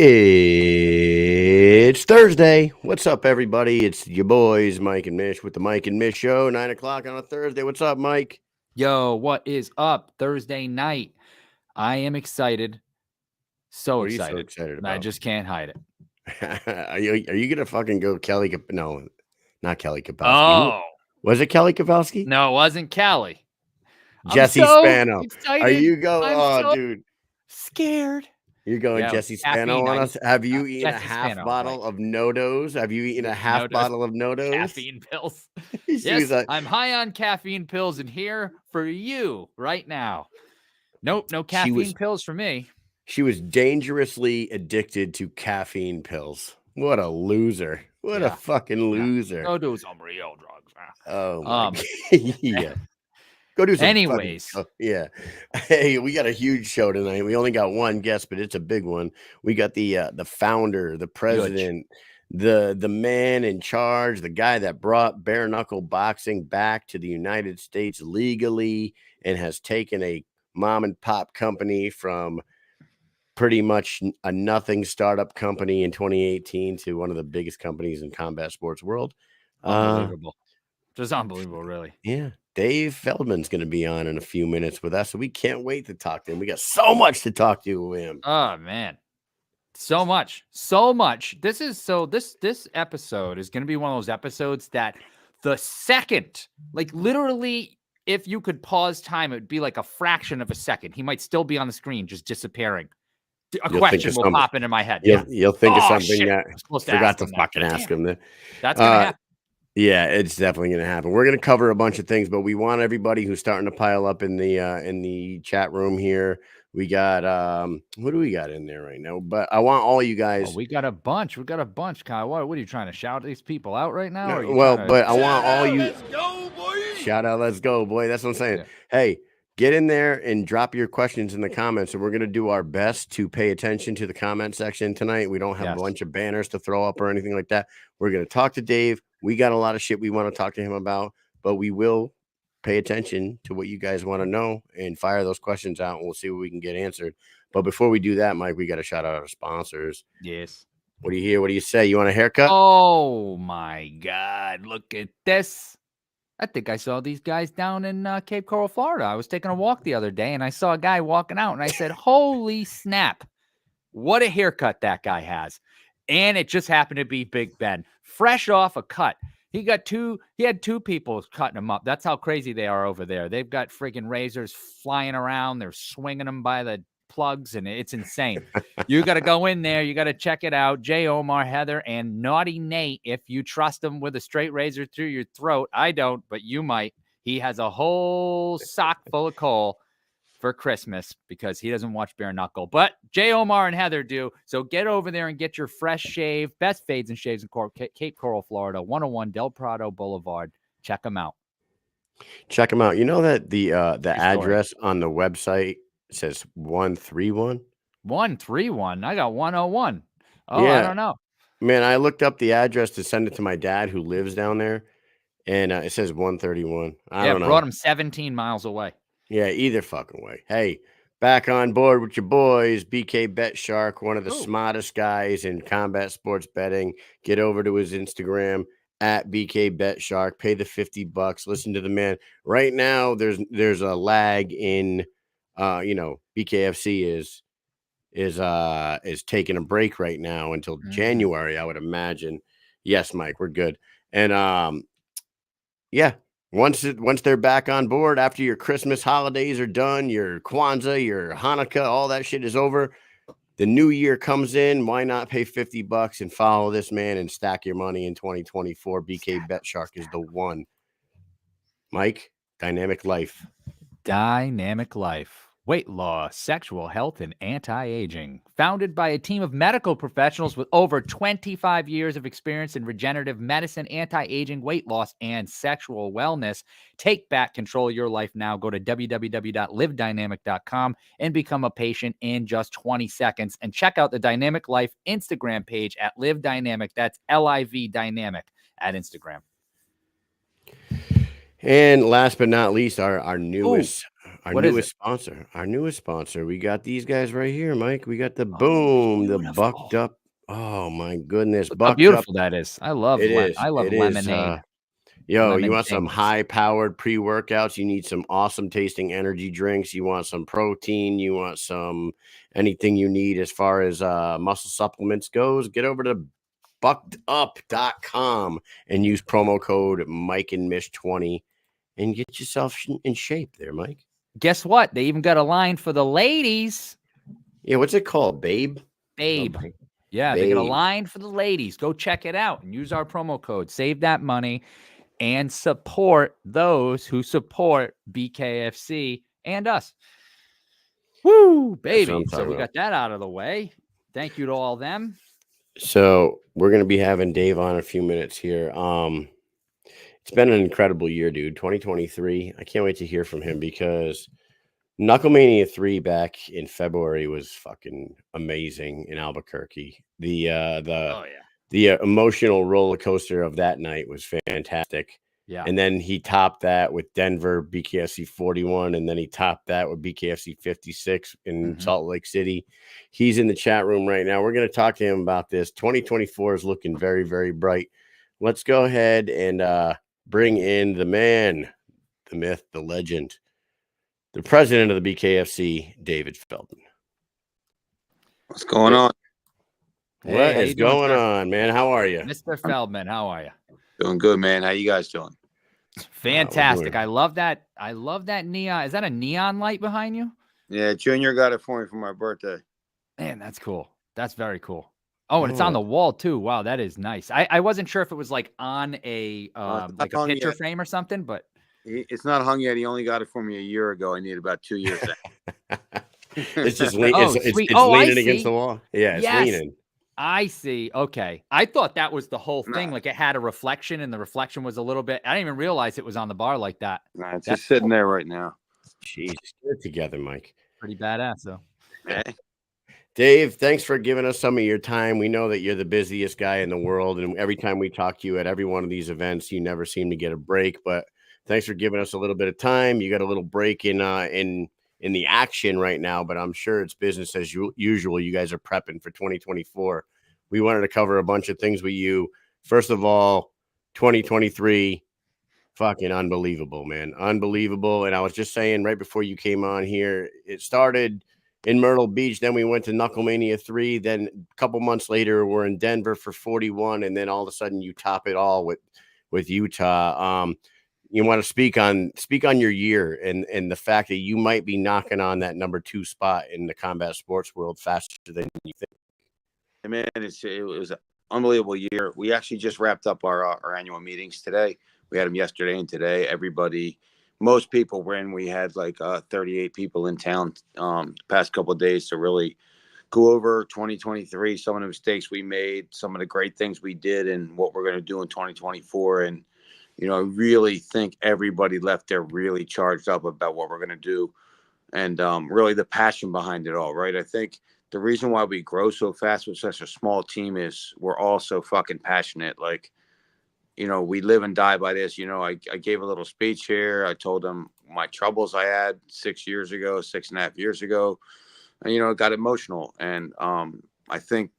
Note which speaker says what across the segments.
Speaker 1: It's Thursday. What's up, everybody? It's your boys, Mike and Mish, with the Mike and Mish Show, 9 o'clock on a Thursday. What's up, Mike?
Speaker 2: Yo, what is up? Thursday night. I am excited. So
Speaker 1: What are you so
Speaker 2: excited.
Speaker 1: excited
Speaker 2: I
Speaker 1: about?
Speaker 2: just can't hide it.
Speaker 1: Are you gonna fucking go Kelly? No, not Kelly Kapowski. Who
Speaker 2: Oh,
Speaker 1: was it? Kelly Kapowski?
Speaker 2: no, it wasn't Callie. I'm
Speaker 1: Jesse
Speaker 2: so
Speaker 1: Spano. Are
Speaker 2: excited.
Speaker 1: you go?
Speaker 2: I'm
Speaker 1: Oh,
Speaker 2: so
Speaker 1: dude,
Speaker 2: scared.
Speaker 1: you're going
Speaker 2: Yeah,
Speaker 1: Jesse Spano
Speaker 2: caffeine.
Speaker 1: on us. Have you eaten a
Speaker 2: Jesse
Speaker 1: half
Speaker 2: Spano, right?
Speaker 1: bottle of No-Dos? Have you eaten a
Speaker 2: No
Speaker 1: half
Speaker 2: dose
Speaker 1: bottle of No-Dos?
Speaker 2: caffeine pills.
Speaker 1: She was
Speaker 2: Yes,
Speaker 1: like,
Speaker 2: I'm high on caffeine pills and here for you right now. Nope, no
Speaker 1: she
Speaker 2: caffeine
Speaker 1: was
Speaker 2: pills for me.
Speaker 1: She was dangerously addicted to caffeine pills. What a loser. What a
Speaker 2: Yeah,
Speaker 1: fucking
Speaker 2: yeah.
Speaker 1: loser.
Speaker 2: Go do some real drugs.
Speaker 1: Oh my
Speaker 2: Um.
Speaker 1: God. Yeah. Go do some fucking
Speaker 2: Anyways,
Speaker 1: yeah. Hey, we got a huge show tonight. We only got one guest, but it's a big one. We got the founder, the
Speaker 2: huge.
Speaker 1: president, the man in charge, the guy that brought bare knuckle boxing back to the United States legally and has taken a mom and pop company from pretty much a nothing startup company in 2018 to one of the biggest companies in combat sports world. Uh,
Speaker 2: Unbelievable. Just unbelievable, really.
Speaker 1: yeah, Dave Feldman's going to be on in a few minutes with us, so we can't wait to talk to him. We got so much to talk to him.
Speaker 2: Oh man. So much. So much. This episode is gonna be one of those episodes that the second, like literally, if you could pause time, it would be like a fraction of a second. He might still be on the screen, just disappearing. A
Speaker 1: You'll think
Speaker 2: question
Speaker 1: of
Speaker 2: will
Speaker 1: something.
Speaker 2: pop into my head. Yeah.
Speaker 1: You'll think of
Speaker 2: Oh
Speaker 1: something
Speaker 2: shit.
Speaker 1: that
Speaker 2: I was supposed to
Speaker 1: forgot
Speaker 2: ask
Speaker 1: to
Speaker 2: him that.
Speaker 1: fucking ask
Speaker 2: Damn
Speaker 1: him.
Speaker 2: it. That's gonna
Speaker 1: Uh,
Speaker 2: happen.
Speaker 1: Yeah, it's definitely going to happen. We're going to cover a bunch of things, but we want everybody who's starting to pile up in the chat room here. We got what do we got in there right now? But I want all you
Speaker 2: Oh,
Speaker 1: guys.
Speaker 2: we got a bunch. We got a bunch, Kyle. What are you trying to shout these people out right now? Or are
Speaker 1: No,
Speaker 2: you
Speaker 1: well,
Speaker 2: trying to
Speaker 1: but I want all you
Speaker 3: Let's go, boy.
Speaker 1: shout out, let's go, boy. That's what I'm saying.
Speaker 2: yeah.
Speaker 1: Hey, get in there and drop your questions in the comments, and we're going to do our best to pay attention to the comment section tonight. We don't have a
Speaker 2: Yes.
Speaker 1: bunch of banners to throw up or anything like that. We're going to talk to Dave. We got a lot of shit we want to talk to him about, but we will pay attention to what you guys want to know and fire those questions out, and we'll see what we can get answered. But before we do that, Mike, we got to shout out our sponsors.
Speaker 2: Yes.
Speaker 1: What do you hear? What do you say? You want a haircut?
Speaker 2: Oh my God. Look at this. I think I saw these guys down in Cape Coral, Florida. I was taking a walk the other day and I saw a guy walking out and I said, holy snap. What a haircut that guy has. And it just happened to be Big Ben, fresh off a cut. He had two people cutting him up. That's how crazy they are over there. They've got friggin' razors flying around. They're swinging them by the plugs, and it's insane. You got to go in there. You got to check it out. J. Omar, Heather, and Naughty Nate. If you trust him with a straight razor through your throat, I don't, but you might. He has a whole sock full of coal for Christmas because he doesn't watch bare knuckle, but J. Omar and Heather do. So get over there and get your fresh shave, best fades and shaves in Cape Coral, Florida, 101 Del Prado Boulevard. Check them out.
Speaker 1: Check them out. You know that the
Speaker 2: True story.
Speaker 1: address on the website says 131?
Speaker 2: 131. I got 101. Oh, I
Speaker 1: Yeah,
Speaker 2: don't know.
Speaker 1: man, I looked up the address to send it to my dad who lives down there, and it says 131. I
Speaker 2: Yeah,
Speaker 1: don't know.
Speaker 2: brought him 17 miles away.
Speaker 1: Yeah, either fucking way. Hey, back on board with your boys, BK Bet Shark, one of the smartest guys in combat sports betting. Get over to his Instagram at BK Bet Shark. Pay the $50. Listen to the man. Right now, there's a lag in, BKFC is taking a break right now until January, I would imagine. Yes, Mike, we're good. And yeah, once they're back on board after your Christmas holidays are done, your Kwanzaa, your Hanukkah, all that shit is over. The new year comes in. Why not pay $50 and follow this man and stack your money in 2024? BK Bet Shark is the one. Mike, Dynamic Life.
Speaker 2: Dynamic Life. Weight loss, sexual health, and anti-aging. Founded by a team of medical professionals with over 25 years of experience in regenerative medicine, anti-aging, weight loss, and sexual wellness. Take back control of your life now. Go to www.livedynamic.com and become a patient in just 20 seconds. And check out the Dynamic Life Instagram page at Live Dynamic. That's LIV Dynamic at Instagram.
Speaker 1: And last but not least, our newest Our
Speaker 2: What is
Speaker 1: newest
Speaker 2: it?
Speaker 1: sponsor. Our newest sponsor. We got these guys right here, Mike. We got the
Speaker 2: Oh,
Speaker 1: boom, the bucked
Speaker 2: beautiful.
Speaker 1: up. Oh my goodness,
Speaker 2: Look how
Speaker 1: bucked up.
Speaker 2: beautiful that is. I
Speaker 1: It is.
Speaker 2: love
Speaker 1: It is.
Speaker 2: lemonade,
Speaker 1: Yo, you
Speaker 2: lemon
Speaker 1: want some
Speaker 2: jingles.
Speaker 1: high-powered pre-workouts, you need some awesome tasting energy drinks, you want some protein, you want some anything you need as far as muscle supplements goes, get over to buckedup.com and use promo code Mike and Mish 20 and get yourself in shape there, Mike.
Speaker 2: Guess what? They even got a line for the ladies.
Speaker 1: Yeah, what's it called? Babe?
Speaker 2: Babe.
Speaker 1: Oh,
Speaker 2: Yeah, they got a
Speaker 1: Babe.
Speaker 2: line for the ladies. Go check it out and use our promo code. Save that money and support those who support BKFC and us. Woo,
Speaker 1: That's what
Speaker 2: baby.
Speaker 1: I'm
Speaker 2: So
Speaker 1: talking
Speaker 2: we
Speaker 1: about.
Speaker 2: got that out of the way. Thank you to all them.
Speaker 1: So we're gonna be having Dave on in a few minutes here. It's been an incredible year, dude. 2023. I can't wait to hear from him because Knucklemania 3 back in February was fucking amazing in Albuquerque.
Speaker 2: Oh, yeah.
Speaker 1: The emotional roller coaster of that night was fantastic.
Speaker 2: Yeah.
Speaker 1: And then he topped that with Denver BKFC 41, and then he topped that with BKFC 56 in Salt Lake City. He's in the chat room right now. We're going to talk to him about this. 2024 is looking very, very bright. Let's go ahead and bring in the man, the myth, the legend, the president of the BKFC, David Feldman.
Speaker 3: What's going on?
Speaker 1: What
Speaker 2: Hey,
Speaker 1: is going on, man? How are you?
Speaker 2: Mr. Feldman, how are you?
Speaker 3: Doing good, man. How you guys doing?
Speaker 2: Fantastic. I love that. I love that neon. Is that a neon light behind you?
Speaker 3: Yeah, Junior got it for me for my birthday.
Speaker 2: Man, that's cool. That's very cool. Oh, and it's on the wall too. Wow, that is nice. I wasn't sure if it was like on a like a picture frame or something, but
Speaker 3: it's not hung yet. He only got it for me a year ago. I need about 2 years.
Speaker 1: It's just it's leaning against the wall. Yeah, it's leaning.
Speaker 2: I see. Okay. I thought that was the whole thing. Like it had a reflection and the reflection was a little bit. I didn't even realize it was on the bar like that.
Speaker 3: Nah, it's just sitting there right now.
Speaker 1: Jesus, get it together, Mike.
Speaker 2: Pretty badass, though.
Speaker 3: Hey.
Speaker 1: Dave, thanks for giving us some of your time. We know that you're the busiest guy in the world, and every time we talk to you at every one of these events, you never seem to get a break. But thanks for giving us a little bit of time. You got a little break in the action right now, but I'm sure it's business as usual. You guys are prepping for 2024. We wanted to cover a bunch of things with you. First of all, 2023, fucking unbelievable, man. Unbelievable. And I was just saying right before you came on here, it started in Myrtle Beach. Then we went to Knucklemania 3. Then a couple months later, we're in Denver for 41. And then all of a sudden you top it all with Utah. You want to speak on your year and the fact that you might be knocking on that number 2 spot in the combat sports world faster than you think.
Speaker 3: Man, it was an unbelievable year. We actually just wrapped up our annual meetings today. We had them yesterday and today. Most people were in. We had like 38 people in town the past couple of days to really go over 2023, some of the mistakes we made, some of the great things we did, and what we're going to do in 2024. And I really think everybody left there really charged up about what we're going to do, and really the passion behind it all. Right? I think the reason why we grow so fast with such a small team is we're all so fucking passionate. Like, we live and die by this. I gave a little speech here. I told them my troubles I had 6.5 years ago. And, it got emotional. And I think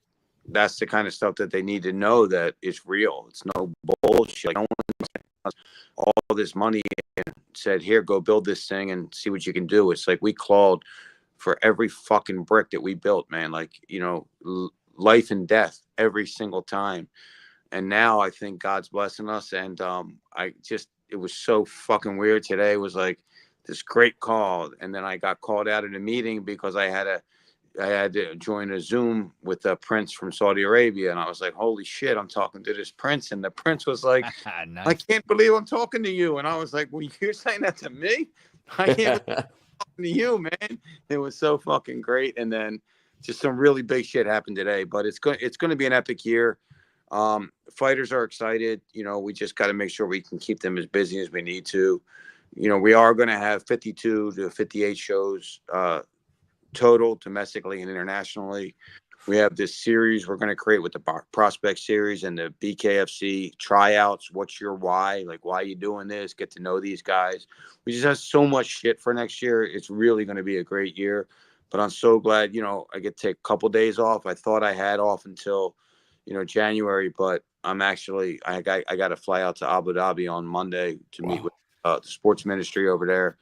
Speaker 3: that's the kind of stuff that they need to know, that it's real. It's no bullshit. Like, no one all this money and said, here, go build this thing and see what you can do. It's like we clawed for every fucking brick that we built, man. Like, life and death every single time. And now I think God's blessing us. And it was so fucking weird today. It was like this great call. And then I got called out in a meeting because I had to join a Zoom with a prince from Saudi Arabia. And I was like, holy shit, I'm talking to this prince. And the prince was like, nice. I can't believe I'm talking to you. And I was like, well, you're saying that to me? I can't believe I'm talking to you, man. It was so fucking great. And then just some really big shit happened today. But it's going to be an epic year. Fighters are excited. We just got to make sure we can keep them as busy as we need to. We are going to have 52 to 58 shows total, domestically and internationally. We have this series we're going to create with the prospect series and the BKFC tryouts. What's your why? Like, why are you doing this? Get to know these guys. We just have so much shit for next year. It's really going to be a great year. But I'm so glad, I get to take a couple days off. I thought I had off until, January, but I'm actually, I got to fly out to Abu Dhabi on Monday to meet with the sports ministry over there.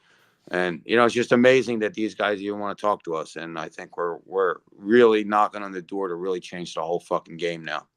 Speaker 3: And, it's just amazing that these guys even want to talk to us. And I think we're really knocking on the door to really change the whole fucking game now.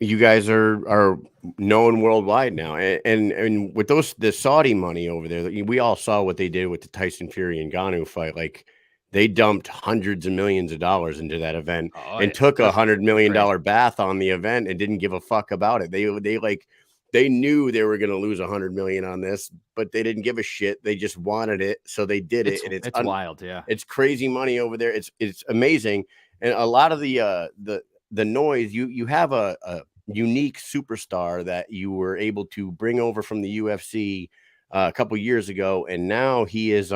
Speaker 1: You guys are known worldwide now. And with the Saudi money over there, we all saw what they did with the Tyson Fury and Ngannou fight. Like, they dumped hundreds of millions of dollars into that event and took $100 million bath on the event and didn't give a fuck about it. They knew they were going to lose $100 million on this, but they didn't give a shit. They just wanted it, so they did it. And it's
Speaker 2: wild, yeah.
Speaker 1: It's crazy money over there. It's amazing, and a lot of the noise. You have a unique superstar that you were able to bring over from the UFC a couple years ago, and now he is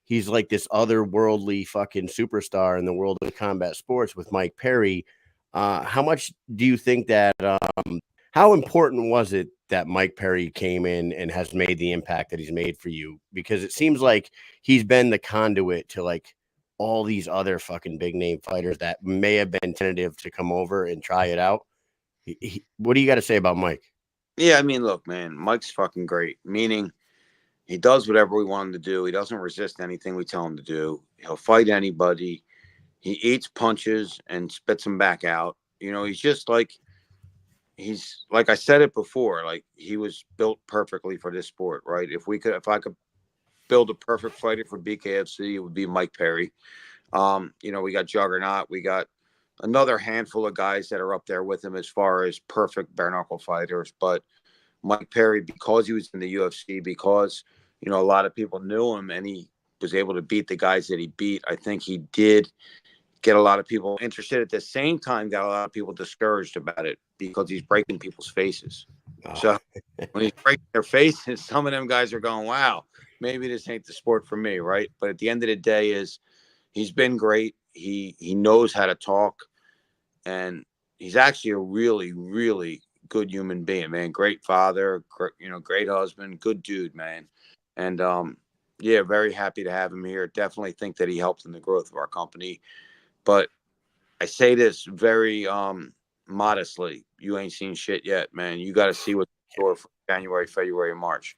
Speaker 1: he's like this otherworldly fucking superstar in the world of combat sports with Mike Perry. How much do you think that? How important was it that Mike Perry came in and has made the impact that he's made for you? Because it seems like he's been the conduit to like all these other fucking big name fighters that may have been tentative to come over and try it out. What do you got to say about Mike?
Speaker 3: Yeah, I mean, look, man, Mike's fucking great. Meaning, he does whatever we want him to do. He doesn't resist anything we tell him to do. He'll fight anybody. He eats punches and spits them back out. He's just like. He's like I said it before, like he was built perfectly for this sport, right? If I could build a perfect fighter for BKFC, it would be Mike Perry. We got Juggernaut, we got another handful of guys that are up there with him as far as perfect bare knuckle fighters. But Mike Perry, because he was in the UFC, because a lot of people knew him and he was able to beat the guys that he beat, I think he did get a lot of people interested. At the same time, got a lot of people discouraged about it because he's breaking people's faces. So when he's breaking their faces, some of them guys are going, wow, maybe this ain't the sport for me, right? But at the end of the day he's been great. He knows how to talk, and he's actually a really, really good human being, man. Great father, great husband, good dude, man. And very happy to have him here. Definitely think that he helped in the growth of our company. But I say this very modestly. You ain't seen shit yet, man. You got to see what's in store for January, February, and March.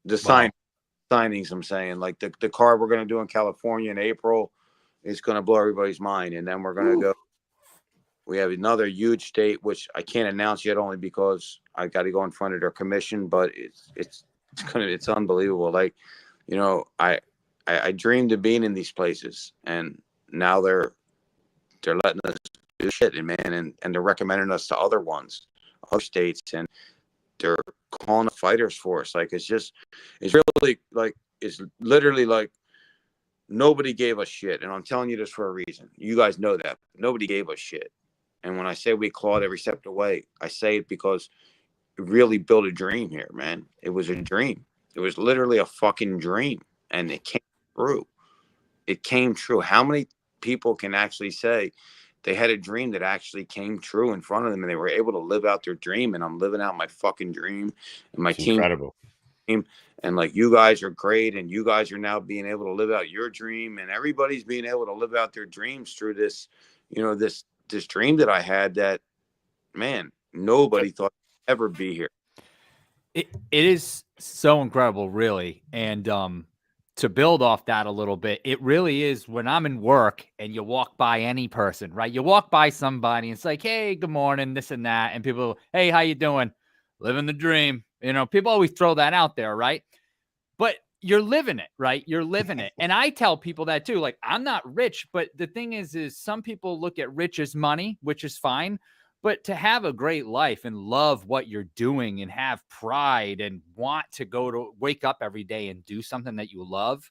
Speaker 3: The signings, I'm saying, like the card we're going to do in California in April is going to blow everybody's mind. And then we're going to go. We have another huge state, which I can't announce yet only because I got to go in front of their commission. But it's unbelievable. Like, I dreamed of being in these places, and now they're letting us do shit, and man, and they're recommending us to other states, and they're calling the fighters for us. Like, it's really like, it's literally like nobody gave us shit. And I'm telling you this for a reason. You guys know that. Nobody gave us shit. And when I say we clawed every step of the way, I say it because it really built a dream here, man. It was a dream. It was literally a fucking dream. And it came true. It came true. How many people can actually say they had a dream that actually came true in front of them and they were able to live out their dream? And I'm living out my fucking dream, and my team, incredible. And like, you guys are great, and you guys are now being able to live out your dream, and everybody's being able to live out their dreams through this, this dream that I had that, man, nobody thought I'd ever be here.
Speaker 2: It is so incredible, really. And to build off that a little bit, it really is when I'm in work and you walk by any person, right? You walk by somebody and it's like, hey, good morning, this and that. And people, hey, how you doing? Living the dream. People always throw that out there, right? But you're living it, right? You're living it. And I tell people that too. Like, I'm not rich, but the thing is some people look at rich as money, which is fine. But to have a great life and love what you're doing and have pride and want to wake up every day and do something that you love,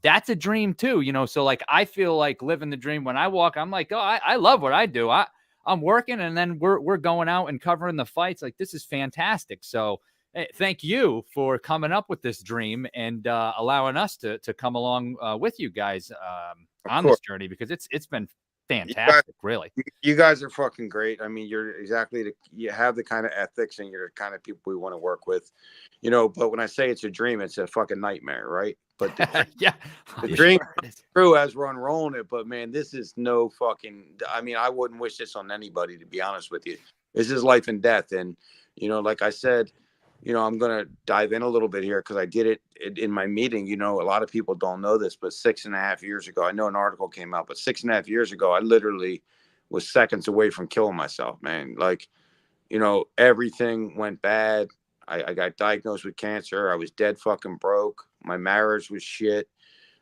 Speaker 2: that's a dream too, So like, I feel like living the dream when I walk. I'm like, oh, I love what I do. I'm working, and then we're going out and covering the fights. Like, this is fantastic. So Hey, thank you for coming up with this dream and allowing us to come along with you guys on this journey, because it's been fantastic, really.
Speaker 3: You guys are fucking great. I mean, you have the kind of ethics and you're the kind of people we want to work with, but when I say it's a dream, it's a fucking nightmare, right? But
Speaker 2: yeah,
Speaker 3: the dream is true as we're unrolling it. But man, this is no fucking, I mean, I wouldn't wish this on anybody, to be honest with you. This is life and death. And, like I said, I'm going to dive in a little bit here because I did it in my meeting. A lot of people don't know this, but 6.5 years ago, I know an article came out, but 6.5 years ago, I literally was seconds away from killing myself, man. Like, everything went bad. I got diagnosed with cancer. I was dead fucking broke. My marriage was shit.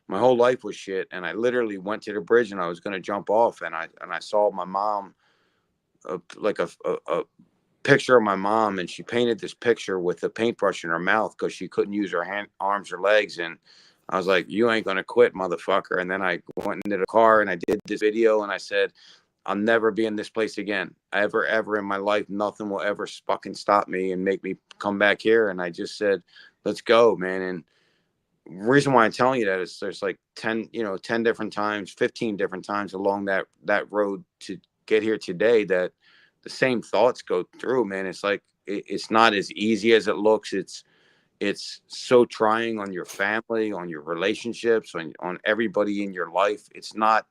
Speaker 3: My whole life was shit. And I literally went to the bridge and I was going to jump off. And I saw my mom, like a picture of my mom, and she painted this picture with a paintbrush in her mouth because she couldn't use her arms or legs. And I was like, you ain't gonna quit, motherfucker. And then I went into the car and I did this video and I said, I'll never be in this place again, ever in my life. Nothing will ever fucking stop me and make me come back here. And I just said, let's go, man. And the reason why I'm telling you that is there's like 10 different times, 15 different times along that road to get here today that the same thoughts go through, man. It's like, it's not as easy as it looks. It's so trying on your family, on your relationships, on everybody in your life. It's not,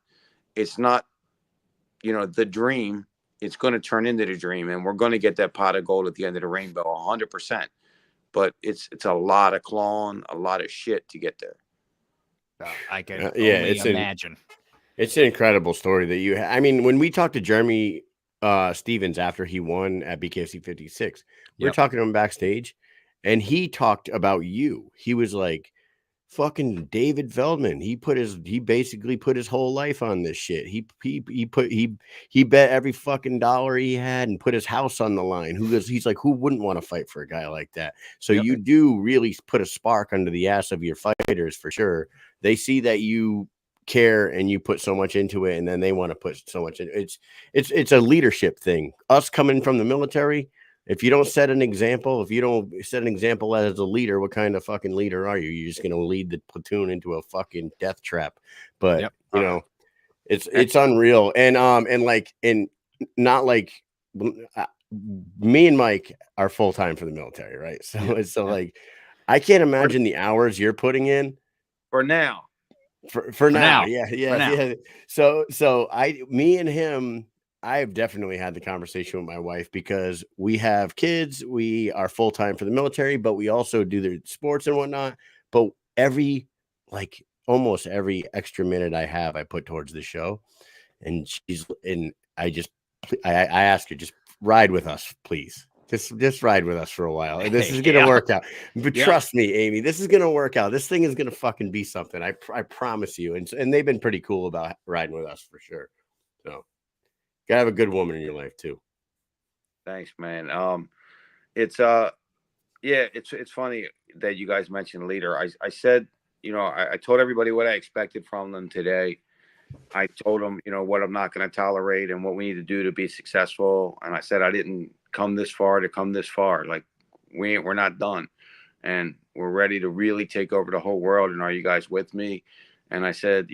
Speaker 3: the dream. It's going to turn into the dream, and we're going to get that pot of gold at the end of the rainbow, 100%. But it's a lot of clawing, a lot of shit to get there.
Speaker 2: I can only imagine.
Speaker 1: It's an incredible story that you I mean, when we talked to Jeremy Stevens after he won at BKFC 56, we were talking to him backstage, and he talked about you. He was like, fucking David Feldman. He basically put his whole life on this shit. He bet every fucking dollar he had and put his house on the line. He's like, who wouldn't want to fight for a guy like that? So you do really put a spark under the ass of your fighters for sure. They see that you care and you put so much into it, and then they want to put so much in it. It's a leadership thing. Us coming from the military, if you don't set an example, as a leader, what kind of fucking leader are you? You're just going to lead the platoon into a fucking death trap. But it's unreal. And not like me and Mike are full time for the military, right? So like, I can't imagine the hours you're putting in
Speaker 3: for now.
Speaker 1: For now. Yeah. So me and him, I have definitely had the conversation with my wife because we have kids. We are full time for the military, but we also do the sports and whatnot. But almost every extra minute I have, I put towards the show. And I ask her, just ride with us, please. Just ride with us for a while. And this is going to work out. But trust me, Amy, this is going to work out. This thing is going to fucking be something. I promise you. And they've been pretty cool about riding with us for sure. So. Gotta have a good woman in your life too.
Speaker 3: Thanks, man. It's funny that you guys mentioned leader. I said, I told everybody what I expected from them today. I told them, what I'm not going to tolerate and what we need to do to be successful. And I said, I didn't come this far to come this far. Like we're not done, and we're ready to really take over the whole world. And are you guys with me? And I said,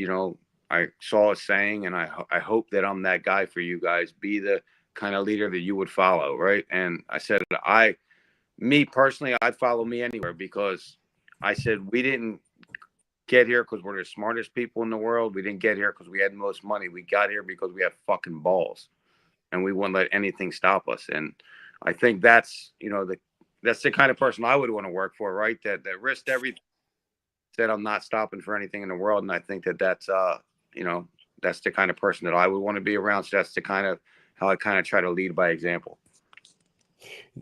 Speaker 3: I saw a saying, and I hope that I'm that guy for you guys. Be the kind of leader that you would follow, right? And I said, me personally, I'd follow me anywhere, because I said we didn't get here because we're the smartest people in the world. We didn't get here because we had the most money. We got here because we have fucking balls, and we wouldn't let anything stop us. And I think that's that's the kind of person I would want to work for, right? That risked everything. Said I'm not stopping for anything in the world, and I think that's that's the kind of person that I would want to be around. So that's the kind of how I kind of try to lead by example.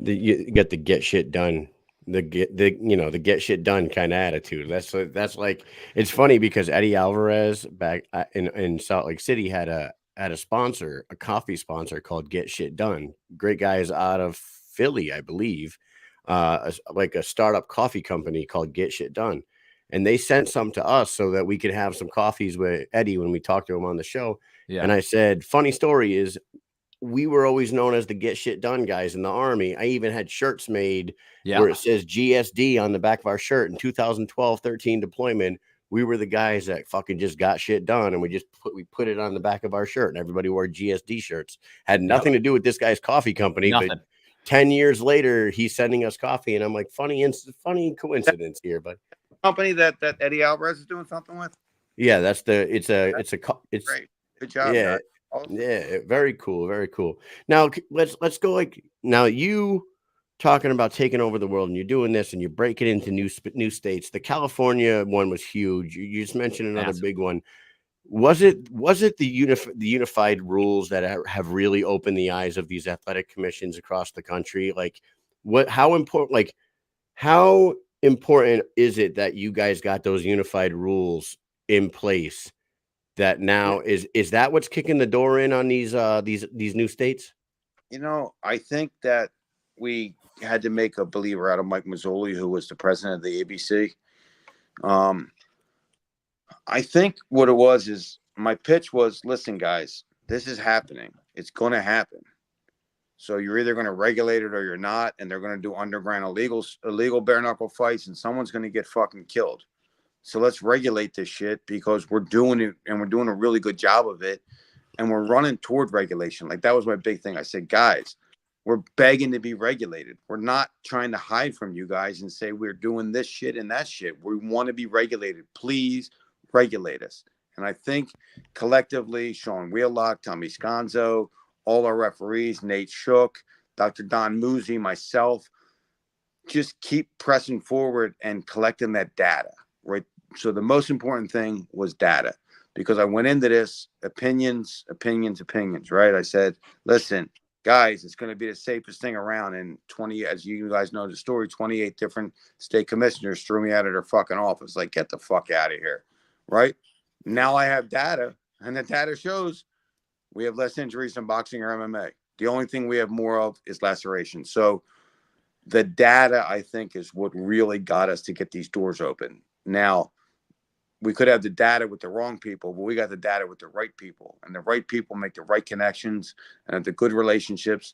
Speaker 1: You get the get shit done, the get shit done kind of attitude. That's like, it's funny because Eddie Alvarez back in Salt Lake City had a sponsor, a coffee sponsor called Get Shit Done. Great guys out of Philly, I believe, like a startup coffee company called Get Shit Done. And they sent some to us so that we could have some coffees with Eddie when we talked to him on the show. Yeah. And I said, funny story is we were always known as the get shit done guys in the Army. I even had shirts made
Speaker 2: Yeah.
Speaker 1: where it says GSD on the back of our shirt. In 2012-13 deployment, we were the guys that fucking just got shit done, and we put it on the back of our shirt, and everybody wore GSD shirts. Had nothing to do with this guy's coffee company,
Speaker 2: Nothing.
Speaker 1: but 10 years later, he's sending us coffee, and I'm like, funny coincidence here, but
Speaker 3: company that Eddie Alvarez is doing something with.
Speaker 1: Yeah, it's
Speaker 3: great. Good job,
Speaker 1: yeah,
Speaker 3: guys. Awesome.
Speaker 1: yeah, very cool, very cool. Now let's go now you talking about taking over the world, and you're doing this, and you're breaking into new states. The California one was huge. You just mentioned another big one. Was it the unified rules that have really opened the eyes of these athletic commissions across the country? Like, how important is it that you guys got those unified rules in place? That now is that what's kicking the door in on these new states?
Speaker 3: I think that we had to make a believer out of Mike Mazzoli, who was the president of the ABC. I think what it was is my pitch was, listen, guys, this is happening. It's going to happen. So you're either going to regulate it or you're not, and they're going to do underground illegal bare knuckle fights, and someone's going to get fucking killed. So let's regulate this shit because we're doing it, and we're doing a really good job of it, and we're running toward regulation. Like, that was my big thing. I said, guys, we're begging to be regulated. We're not trying to hide from you guys and say we're doing this shit and that shit. We want to be regulated. Please regulate us. And I think collectively, Sean Wheelock, Tommy Sconzo, all our referees, Nate Shook, Dr. Don Musi, myself, just keep pressing forward and collecting that data, right? So the most important thing was data, because I went into this opinions, right? I said, listen, guys, it's going to be the safest thing around. And as you guys know the story, 28 different state commissioners threw me out of their fucking office. Like, get the fuck out of here, right? Now I have data, and the data shows we have less injuries in boxing or MMA. The only thing we have more of is lacerations. So the data, I think, is what really got us to get these doors open. Now, we could have the data with the wrong people, but we got the data with the right people, and the right people make the right connections and have the good relationships.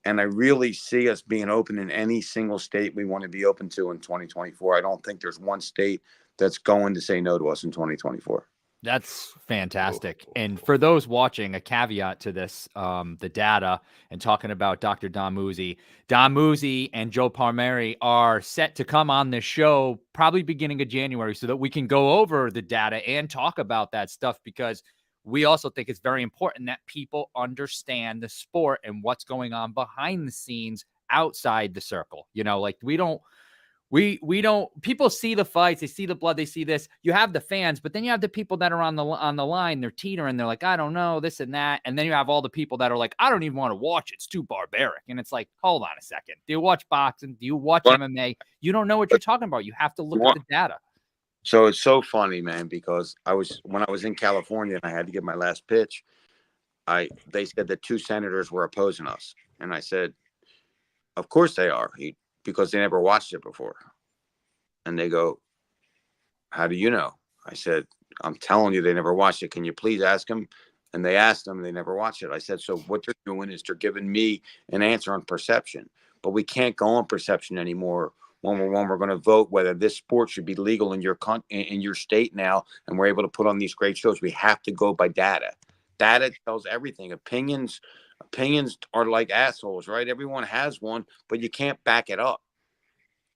Speaker 3: And I really see us being open in any single state we want to be open to in 2024. I don't think there's one state that's going to say no to us in 2024.
Speaker 2: That's fantastic. And for those watching, a caveat to this, the data and talking about Dr. Don Musi and Joe Palmieri are set to come on this show probably beginning of January so that we can go over the data and talk about that stuff, because we also think it's very important that people understand the sport and what's going on behind the scenes outside the circle. Like, we don't, people see the fights, they see the blood, they see this. You have the fans, but then you have the people that are on the line, they're teetering, they're like, I don't know, this and that. And then you have all the people that are like, I don't even want to watch it. It's too barbaric. And it's like, hold on a second. Do you watch boxing? Do you watch MMA? You don't know what you're talking about. You have to look at the data.
Speaker 3: So it's so funny, man, because when I was in California and I had to give my last pitch, they said that 2 senators were opposing us. And I said, of course they are. Because they never watched it before. And they go, how do you know? I said, I'm telling you, they never watched it. Can you please ask them? And they asked them, and they never watched it. I said, so what they're doing is they're giving me an answer on perception. But we can't go on perception anymore when we're going to vote whether this sport should be legal in your state now, and we're able to put on these great shows. We have to go by data. Data tells everything. Opinions are like assholes, right? Everyone has one, but you can't back it up.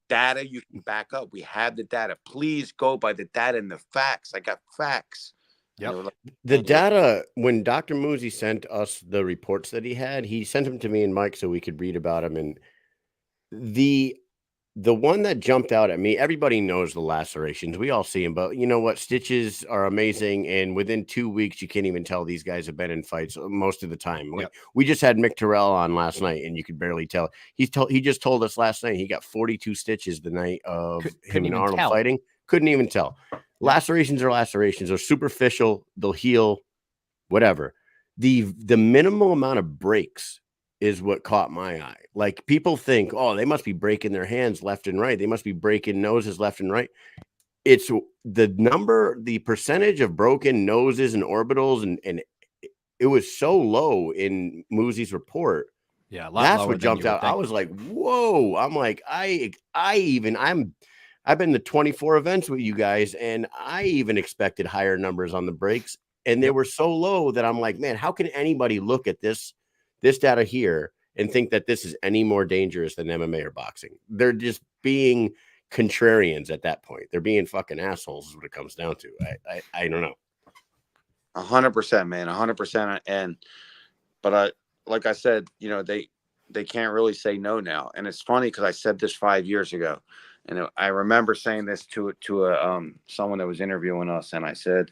Speaker 3: Data you can back up. We have the data. Please go by the data and the facts. I got facts.
Speaker 1: Yep. The data, when Dr. Musi sent us the reports that he sent them to me and Mike so we could read about them. And the one that jumped out at me, everybody knows the lacerations. We all see them, but you know what? Stitches are amazing. And within 2 weeks, you can't even tell these guys have been in fights most of the time. Like, we just had Mick Terrell on last night, and you could barely tell. He just told us last night he got 42 stitches the night of him and Arnold fighting. Couldn't even tell. Lacerations are lacerations. They're superficial. They'll heal, whatever. The minimal amount of breaks is what caught my eye. Like, people think, oh, they must be breaking their hands left and right. They must be breaking noses left and right. It's the percentage of broken noses and orbitals and it was so low in Moosey's report.
Speaker 2: Yeah, a lot
Speaker 1: That's
Speaker 2: lower
Speaker 1: what
Speaker 2: than
Speaker 1: jumped
Speaker 2: you would
Speaker 1: out. I
Speaker 2: think.
Speaker 1: was like, whoa. I'm like, I've been to 24 events with you guys, and I even expected higher numbers on the breaks, and they were so low that I'm like, man, how can anybody look at this data here and think that this is any more dangerous than MMA or boxing? They're just being contrarians at that point. They're being fucking assholes is what it comes down to. I don't know.
Speaker 3: 100%, man, 100%. But like I said, you know, they can't really say no now. And it's funny because I said this 5 years ago, and I remember saying this to someone that was interviewing us, and I said,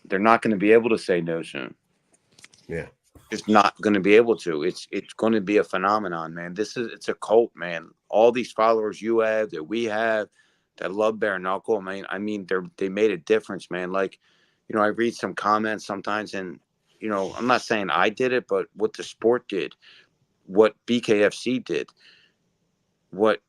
Speaker 3: they're not going to be able to say no soon.
Speaker 1: Yeah.
Speaker 3: Just not going to be able to. It's going to be a phenomenon, man. It's a cult, man. All these followers you have, that we have, that love bare knuckle, man. I mean, they made a difference, man. Like, you know, I read some comments sometimes, and you know, I'm not saying I did it, but what the sport did, what BKFC did, what,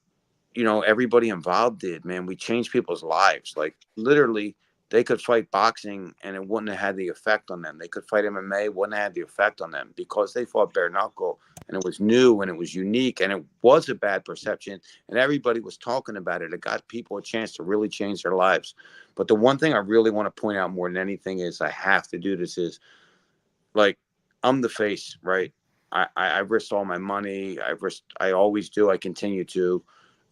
Speaker 3: you know, everybody involved did, man. We changed people's lives. Like, literally, they could fight boxing and it wouldn't have had the effect on them. They could fight MMA, wouldn't have had the effect on them because they fought bare knuckle, and it was new and it was unique and it was a bad perception, and everybody was talking about it. It got people a chance to really change their lives. But the one thing I really want to point out more than anything is, I have to do this, is like, I'm the face, right? I risked all my money. I always do. I continue to.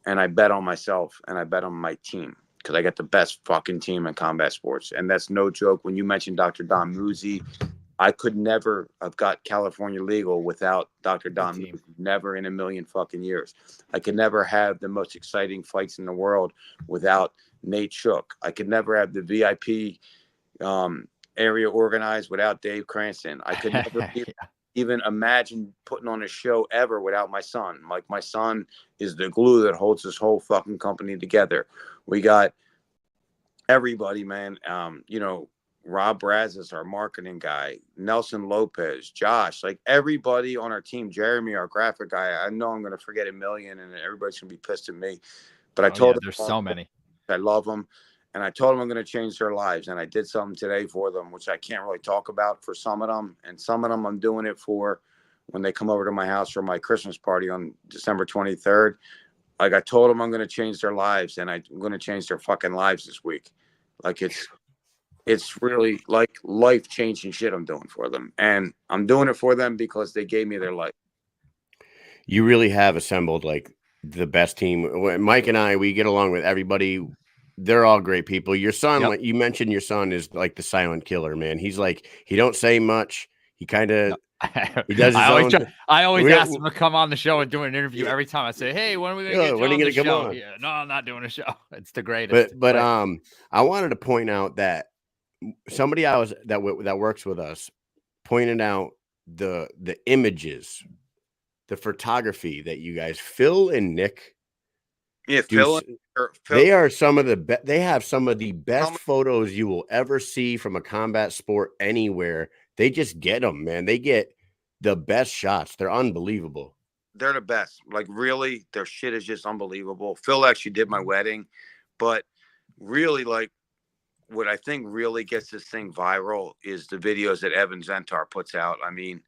Speaker 3: And I bet on myself, and I bet on my team, because I got the best fucking team in combat sports. And that's no joke. When you mentioned Dr. Don Muzi, I could never have got California legal without Dr. Don Muzi. Never in a million fucking years. I could never have the most exciting fights in the world without Nate Shook. I could never have the VIP area organized without Dave Cranston. I could never even imagine putting on a show ever without my son. Like, my son is the glue that holds this whole fucking company together. We got everybody, man. You know, Rob Braz is our marketing guy, Nelson Lopez, Josh, like everybody on our team, Jeremy, our graphic guy. I know I'm going to forget a million and everybody's going to be pissed at me, but I told them
Speaker 2: there's so many.
Speaker 3: I love them. And I told them I'm going to change their lives. And I did something today for them, which I can't really talk about for some of them. And some of them I'm doing it for when they come over to my house for my Christmas party on December 23rd. Like, I told them I'm going to change their lives, and I'm going to change their fucking lives this week. Like, it's really like life-changing shit I'm doing for them. And I'm doing it for them because they gave me their life.
Speaker 1: You really have assembled like the best team. Mike and I, we get along with everybody. They're all great people. Your son, like you mentioned, your son is like the silent killer, man. He's like, he don't say much. He kind of, he does his own.
Speaker 2: I always ask him to come on the show and do an interview every time. I say, hey, when are we going to get you on the show? Yeah, no, I'm not doing a show. It's the greatest.
Speaker 1: But I wanted to point out that somebody that works with us pointed out the images, the photography that you guys, Phil and Nick.
Speaker 3: Yeah, Phil,
Speaker 1: they are some of the they have some of the best photos you will ever see from a combat sport anywhere. They just get them, man. They get the best shots. They're unbelievable.
Speaker 3: They're the best. Like, really, their shit is just unbelievable. Phil actually did my wedding, but really, like, what I think really gets this thing viral is the videos that Evan Zentar puts out. I mean,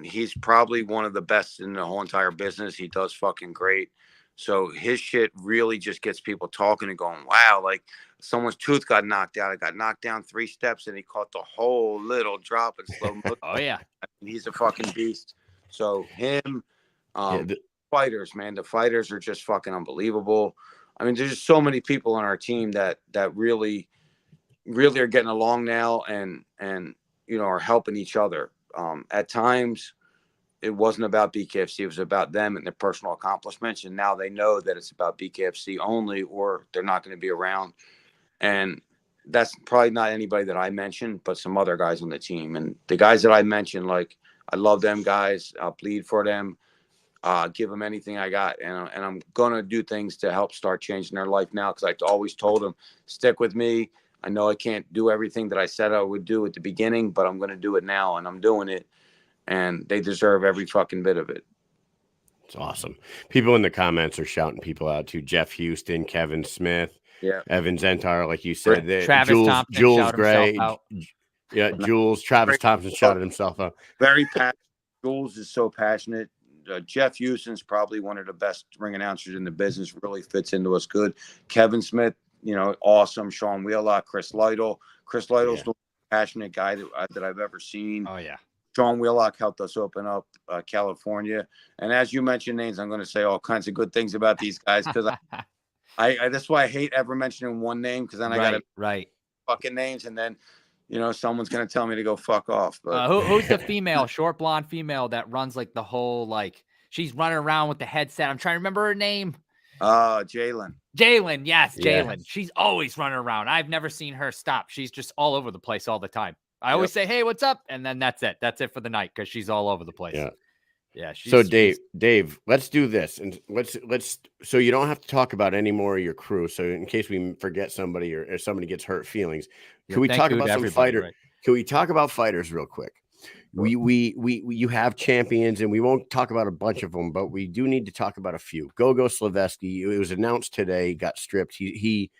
Speaker 3: he's probably one of the best in the whole entire business. He does fucking great. So his shit really just gets people talking and going, wow, like, someone's tooth got knocked out. It got knocked down 3 steps and he caught the whole little drop in slow motion.
Speaker 2: Oh, yeah.
Speaker 3: I mean, he's a fucking beast. So him, fighters, man, the fighters are just fucking unbelievable. I mean, there's just so many people on our team that really, really are getting along now and, you know, are helping each other. At times, it wasn't about BKFC. It was about them and their personal accomplishments. And now they know that it's about BKFC only, or they're not going to be around. And that's probably not anybody that I mentioned, but some other guys on the team. And the guys that I mentioned, like, I love them guys. I'll bleed for them. Give them anything I got. And I'm going to do things to help start changing their life now. Cause I always told them, stick with me. I know I can't do everything that I said I would do at the beginning, but I'm going to do it now. And I'm doing it. And they deserve every fucking bit of it.
Speaker 1: It's awesome. People in the comments are shouting people out too. Jeff Houston, Kevin Smith, Evan Zentar, like you said,
Speaker 2: Travis Thompson,
Speaker 1: Jules Gray, Yeah, Jules, Travis Thompson shouted himself out.
Speaker 3: Very passionate. Jules is so passionate. Jeff Houston's probably one of the best ring announcers in the business. Really fits into us good. Kevin Smith, awesome. Sean Wheelock, Chris Lytle. Chris Lytle's the passionate guy that I've ever seen.
Speaker 2: Oh, yeah.
Speaker 3: Sean Wheelock helped us open up California. And as you mentioned names, I'm going to say all kinds of good things about these guys because I that's why I hate ever mentioning one name because then I got to fucking names and then someone's going to tell me to go fuck off. But
Speaker 2: who's the female, short blonde female that runs like the whole, like she's running around with the headset? I'm trying to remember her name.
Speaker 3: Jalen.
Speaker 2: Yes, Jalen. She's always running around. I've never seen her stop. She's just all over the place all the time. I always say, "Hey, what's up?" And then that's it. That's it for the night because she's all over the place. Yeah.
Speaker 1: So Dave, let's do this, and let's. So you don't have to talk about any more of your crew. So in case we forget somebody or if somebody gets hurt feelings, can we talk about some fighters? Right? Can we talk about fighters real quick? Sure. You have champions, and we won't talk about a bunch of them, but we do need to talk about a few. Gogo Slavetsky, it was announced today, got stripped. He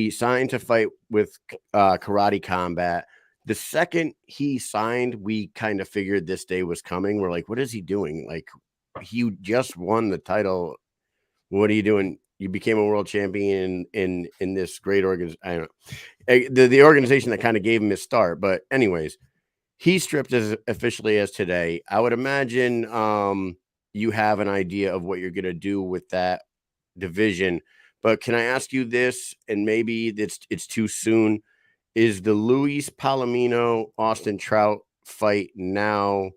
Speaker 1: signed to fight with Karate Combat. The second he signed, we kind of figured this day was coming. We're like, what is he doing? Like, he just won the title. What are you doing? You became a world champion in this great organization. I don't know. The organization that kind of gave him his start. But anyways, he stripped as officially as today. I would imagine you have an idea of what you're going to do with that division. But can I ask you this? And maybe it's too soon. Is the Luis Palomino Austin Trout fight now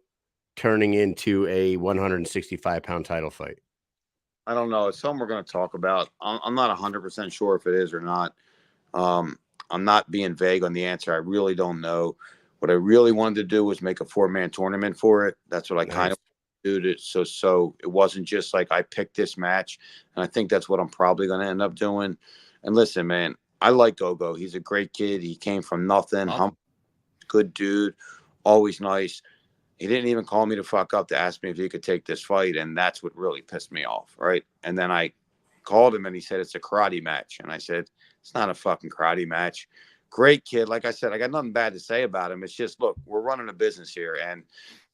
Speaker 1: turning into a 165-pound title fight?
Speaker 3: I don't know. It's something we're going to talk about. I'm not 100% sure if it is or not. I'm not being vague on the answer. I really don't know. What I really wanted to do was make a 4-man tournament for it. That's what I kind of did. So it wasn't just like I picked this match. And I think that's what I'm probably going to end up doing. And listen, man, I like Gogo. He's a great kid. He came from nothing. Humble, good dude, always nice. He didn't even call me to fuck up to ask me if he could take this fight, and that's what really pissed me off, right? And then I called him, and he said it's a karate match. And I said, it's not a fucking karate match. Great kid. Like I said, I got nothing bad to say about him. It's just, look, we're running a business here, and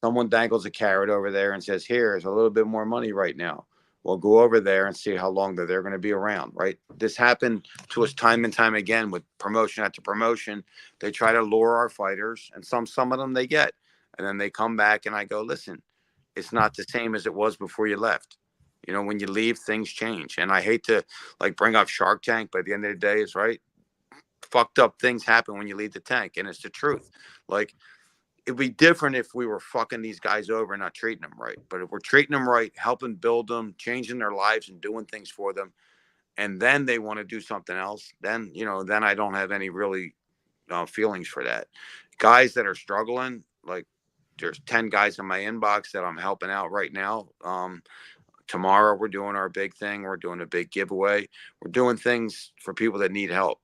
Speaker 3: someone dangles a carrot over there and says, here's a little bit more money right now. We'll go over there and see how long they're going to be around, right? This happened to us time and time again with promotion after promotion. They try to lure our fighters, and some of them they get. And then they come back, and I go, listen, it's not the same as it was before you left. When you leave, things change. And I hate to, bring up Shark Tank, but at the end of the day, it's right. Fucked up things happen when you leave the tank, and it's the truth. It'd be different if we were fucking these guys over and not treating them right. But if we're treating them right, helping build them, changing their lives and doing things for them, and then they want to do something else, then, then I don't have any really feelings for that. Guys that are struggling, there's 10 guys in my inbox that I'm helping out right now. Tomorrow we're doing our big thing. We're doing a big giveaway. We're doing things for people that need help.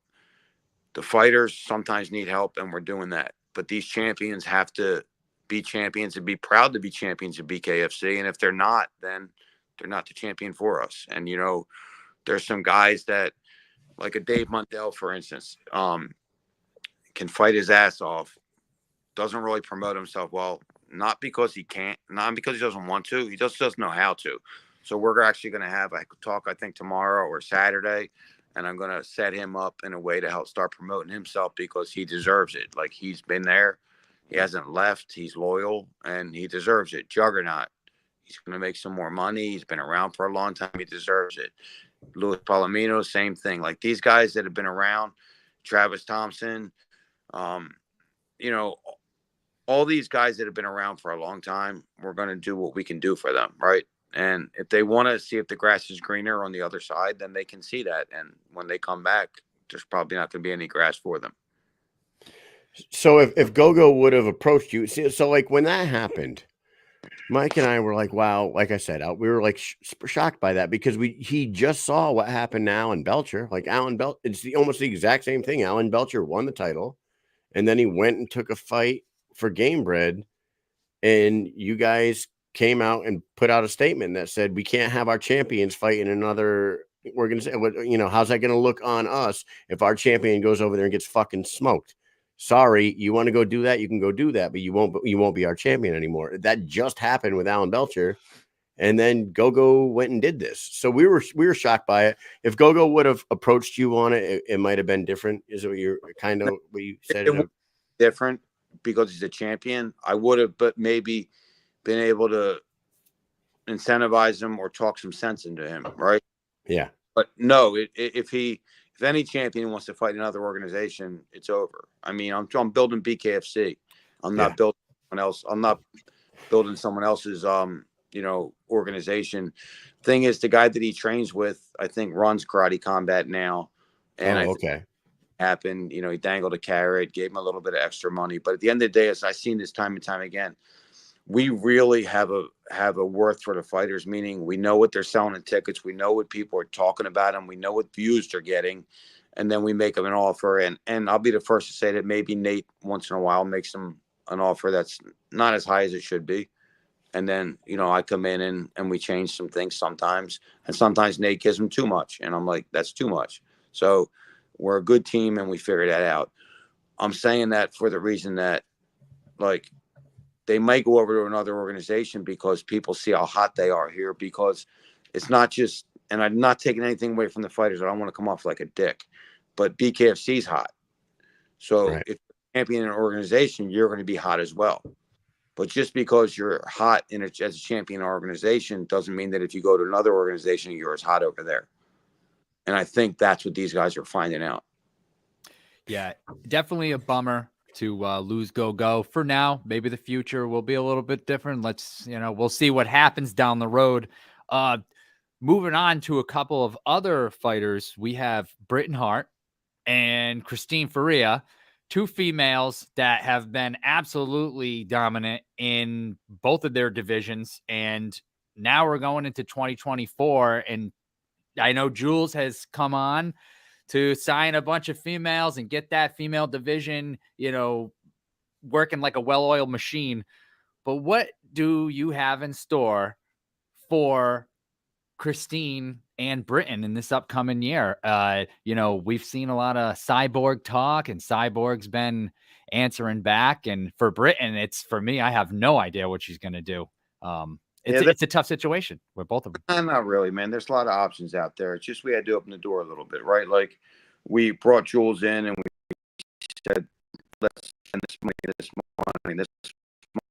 Speaker 3: The fighters sometimes need help, and we're doing that. But these champions have to be champions and be proud to be champions of BKFC. And if they're not, then they're not the champion for us. And, there's some guys that, like a Dave Mundell, for instance, can fight his ass off, doesn't really promote himself well, not because he can't, not because he doesn't want to. He just doesn't know how to. So we're actually going to have a talk, I think, tomorrow or Saturday. And I'm going to set him up in a way to help start promoting himself because he deserves it. He's been there. He hasn't left. He's loyal, and he deserves it. Juggernaut. He's going to make some more money. He's been around for a long time. He deserves it. Luis Palomino, same thing. These guys that have been around, Travis Thompson, all these guys that have been around for a long time, we're going to do what we can do for them, right? And if they want to see if the grass is greener on the other side, then they can see that. And when they come back, there's probably not going to be any grass for them.
Speaker 1: So if Gogo would have approached you, so when that happened, Mike and I were like, wow, like I said, we were shocked by that because he just saw what happened to Alan Belcher. Alan Belcher, it's almost the exact same thing. Alan Belcher won the title, and then he went and took a fight for Gamebred, and you guys came out and put out a statement that said we can't have our champions fight in another organization. How's that going to look on us if our champion goes over there and gets fucking smoked? sorry, you want to go do that, you can go do that, but you won't be our champion anymore. That just happened with Alan Belcher. And then Gogo went and did this. So we were shocked by it. If Gogo would have approached you on it, it might have been different. Is what you're kind of what you said?
Speaker 3: It was different because he's a champion. I would have, but maybe been able to incentivize him or talk some sense into him, right?
Speaker 1: Yeah.
Speaker 3: But no, if any champion wants to fight another organization, it's over. I mean, I'm building BKFC. I'm not building someone else. I'm not building someone else's organization. Thing is, the guy that he trains with, I think, runs Karate Combat now. And
Speaker 1: okay.
Speaker 3: Happened, he dangled a carrot, gave him a little bit of extra money. But at the end of the day, as I've seen this time and time again, we really have a worth for the fighters, meaning we know what they're selling in tickets. We know what people are talking about them. We know what views they're getting. And then we make them an offer. And I'll be the first to say that maybe Nate once in a while makes them an offer that's not as high as it should be. And then, I come in and we change some things sometimes. And sometimes Nate gives them too much. And I'm like, that's too much. So we're a good team and we figure that out. I'm saying that for the reason that, like, they might go over to another organization because people see how hot they are here, because it's not just, and I'm not taking anything away from the fighters. I don't want to come off like a dick, but BKFC's hot. So if you're champion in an organization, you're going to be hot as well. But just because you're hot as a champion organization doesn't mean that if you go to another organization, you're as hot over there. And I think that's what these guys are finding out.
Speaker 2: Yeah, definitely a bummer to lose Gogo for now. Maybe the future will be a little bit different. We'll see what happens down the road. Moving on to a couple of other fighters, we have Britton Hart and Christine Faria, two females that have been absolutely dominant in both of their divisions. And now we're going into 2024. And I know Jules has come on to sign a bunch of females and get that female division, working like a well-oiled machine. But what do you have in store for Christine and Britton in this upcoming year? We've seen a lot of Cyborg talk, and Cyborg's been answering back. And for Britton, for me, I have no idea what she's going to do. It's a tough situation with both of them.
Speaker 3: Not really, man. There's a lot of options out there. It's just we had to open the door a little bit, right? Like, we brought Jules in and we said, let's spend this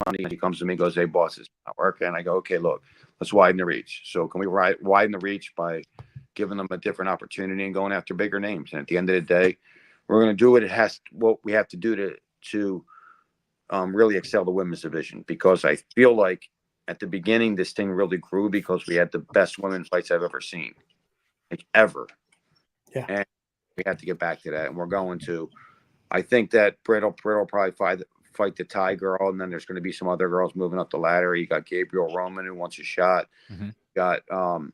Speaker 3: money. He comes to me and goes, hey, boss, it's not working. And I go, okay, look, let's widen the reach. So can we widen the reach by giving them a different opportunity and going after bigger names? And at the end of the day, we're going to do what we have to do to really excel the women's division, because I feel like at the beginning, this thing really grew because we had the best women fights I've ever seen, like ever.
Speaker 1: Yeah.
Speaker 3: And we have to get back to that. And we're going to. I think that Britt will probably fight the Thai girl, and then there's going to be some other girls moving up the ladder. You got Gabriel Roman, who wants a shot.
Speaker 2: Mm-hmm.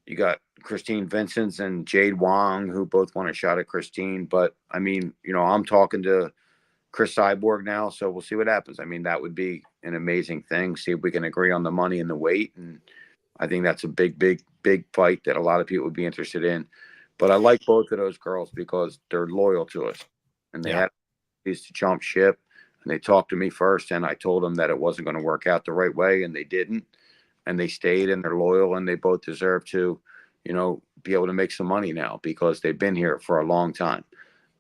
Speaker 3: You got Christine Vincent and Jade Wong, who both want a shot at Christine. But I mean, I'm talking to Chris Cyborg now, so we'll see what happens. I mean, that would be an amazing thing. See if we can agree on the money and the weight. And I think that's a big, big, big fight that a lot of people would be interested in. But I like both of those girls because they're loyal to us, and they had to jump ship. And they talked to me first, and I told them that it wasn't going to work out the right way, and they didn't. And they stayed, and they're loyal, and they both deserve to, be able to make some money now because they've been here for a long time,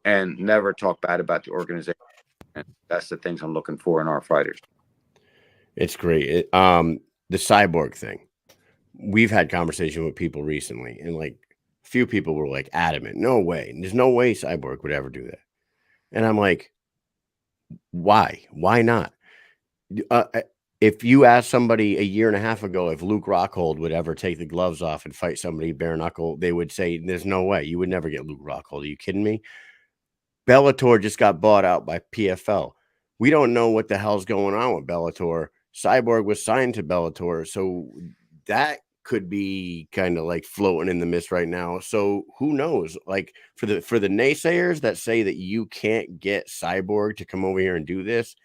Speaker 3: and never talk bad about the organization. And that's the things I'm looking for in our fighters.
Speaker 1: It's great. The Cyborg thing. We've had conversation with people recently, and like a few people were like adamant, no way. There's no way Cyborg would ever do that. And I'm like, why? Why not? If you asked somebody a year and a half ago if Luke Rockhold would ever take the gloves off and fight somebody bare knuckle, they would say, there's no way. You would never get Luke Rockhold. Are you kidding me? Bellator just got bought out by PFL. We don't know what the hell's going on with Bellator. Cyborg was signed to Bellator, so that could be kind of like floating in the mist right now. So who knows? Like for the naysayers that say that you can't get Cyborg to come over here and do this,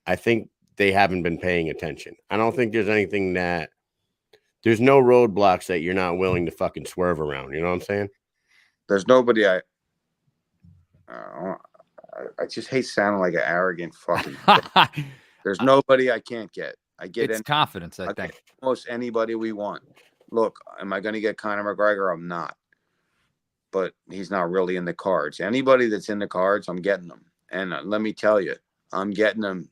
Speaker 1: I think they haven't been paying attention. I don't think there's anything there's no roadblocks that you're not willing to fucking swerve around. You know what I'm saying?
Speaker 3: There's nobody I just hate sounding like an arrogant fucking. There's nobody I can't get. I get
Speaker 2: it's confidence, I think.
Speaker 3: Almost anybody we want. Look, am I going to get Conor McGregor? I'm not. But he's not really in the cards. Anybody that's in the cards, I'm getting them. And let me tell you, I'm getting them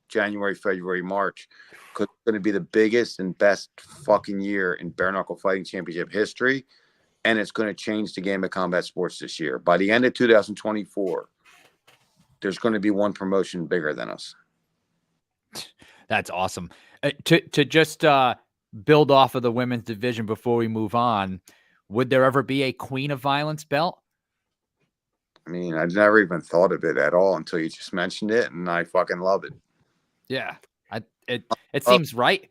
Speaker 3: January, February, March, because it's going to be the biggest and best fucking year in bare knuckle fighting championship history. And it's going to change the game of combat sports this year. By the end of 2024, there's going to be one promotion bigger than us.
Speaker 2: That's awesome. To just build off of the women's division before we move on, would there ever be a Queen of Violence belt?
Speaker 3: I mean, I've never even thought of it at all until you just mentioned it, and I fucking love it.
Speaker 2: Yeah, it seems right.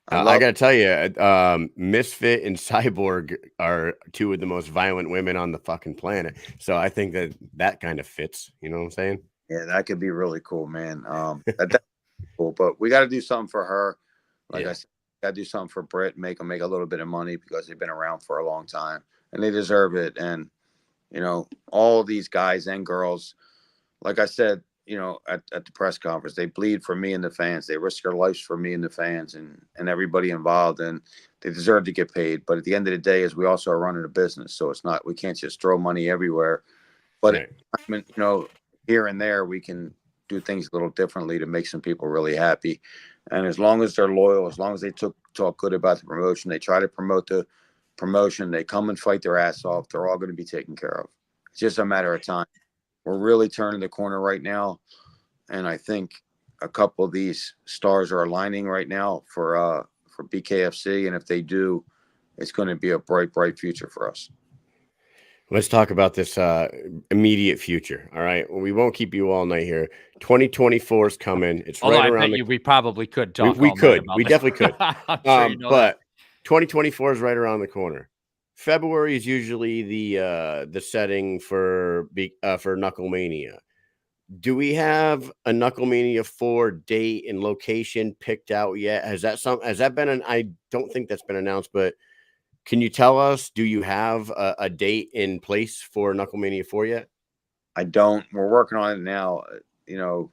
Speaker 1: I got to tell you, Misfit and Cyborg are two of the most violent women on the fucking planet. So I think that kind of fits. You know what I'm saying?
Speaker 3: Yeah, that could be really cool, man. That's cool, but we got to do something for her. Like I said, got to do something for Britt, make them make a little bit of money because they've been around for a long time and they deserve it. And, you know, all these guys and girls, like I said, you know, at the press conference, they bleed for me and the fans. They risk their lives for me and the fans and everybody involved, and they deserve to get paid. But at the end of the day, is we also are running a business, so it's not, we can't just throw money everywhere. But you know, here and there, we can do things a little differently to make some people really happy. And as long as they're loyal, as long as they talk good about the promotion, they try to promote the promotion, they come and fight their ass off, they're all going to be taken care of. It's just a matter of time. We're really turning the corner right now. And I think a couple of these stars are aligning right now for BKFC. And if they do, it's going to be a bright, bright future for us.
Speaker 1: Let's talk about this immediate future. All right. Well, we won't keep you all night here. 2024 is coming. It's right around the...
Speaker 2: we probably could talk.
Speaker 1: We could. We definitely could.
Speaker 2: I'm sure you know
Speaker 1: but 2024 is right around the corner. February is usually the setting for Knucklemania. Do we have a Knucklemania 4 date and location picked out yet? Has that been I don't think that's been announced, but can you tell us, do you have a date in place for Knucklemania 4 yet?
Speaker 3: I don't. We're working on it now. You know,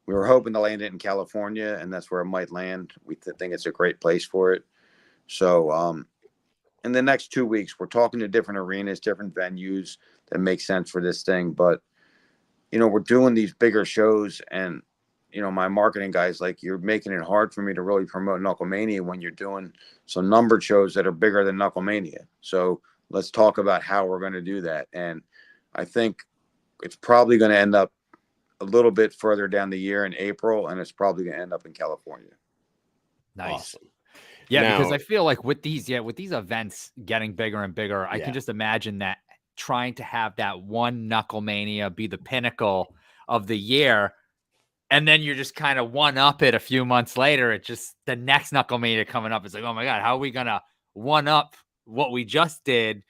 Speaker 3: we were hoping to land it in California, and that's where it might land. We think it's a great place for it. So, in the next 2 weeks, we're talking to different arenas, different venues that make sense for this thing. But, you know, we're doing these bigger shows, and, you know, my marketing guys, like, you're making it hard for me to really promote Knucklemania when you're doing some numbered shows that are bigger than Knucklemania. So let's talk about how we're going to do that. And I think it's probably going to end up a little bit further down the year in April, and it's probably going to end up in California.
Speaker 2: Nice.
Speaker 1: Awesome.
Speaker 2: Yeah, now, because I feel like with these events getting bigger and bigger, I can just imagine that trying to have that one Knucklemania be the pinnacle of the year, and then you're just kind of one-up it a few months later. It just, the next Knucklemania coming up, it's like, oh my God, how are we going to one-up what we just did?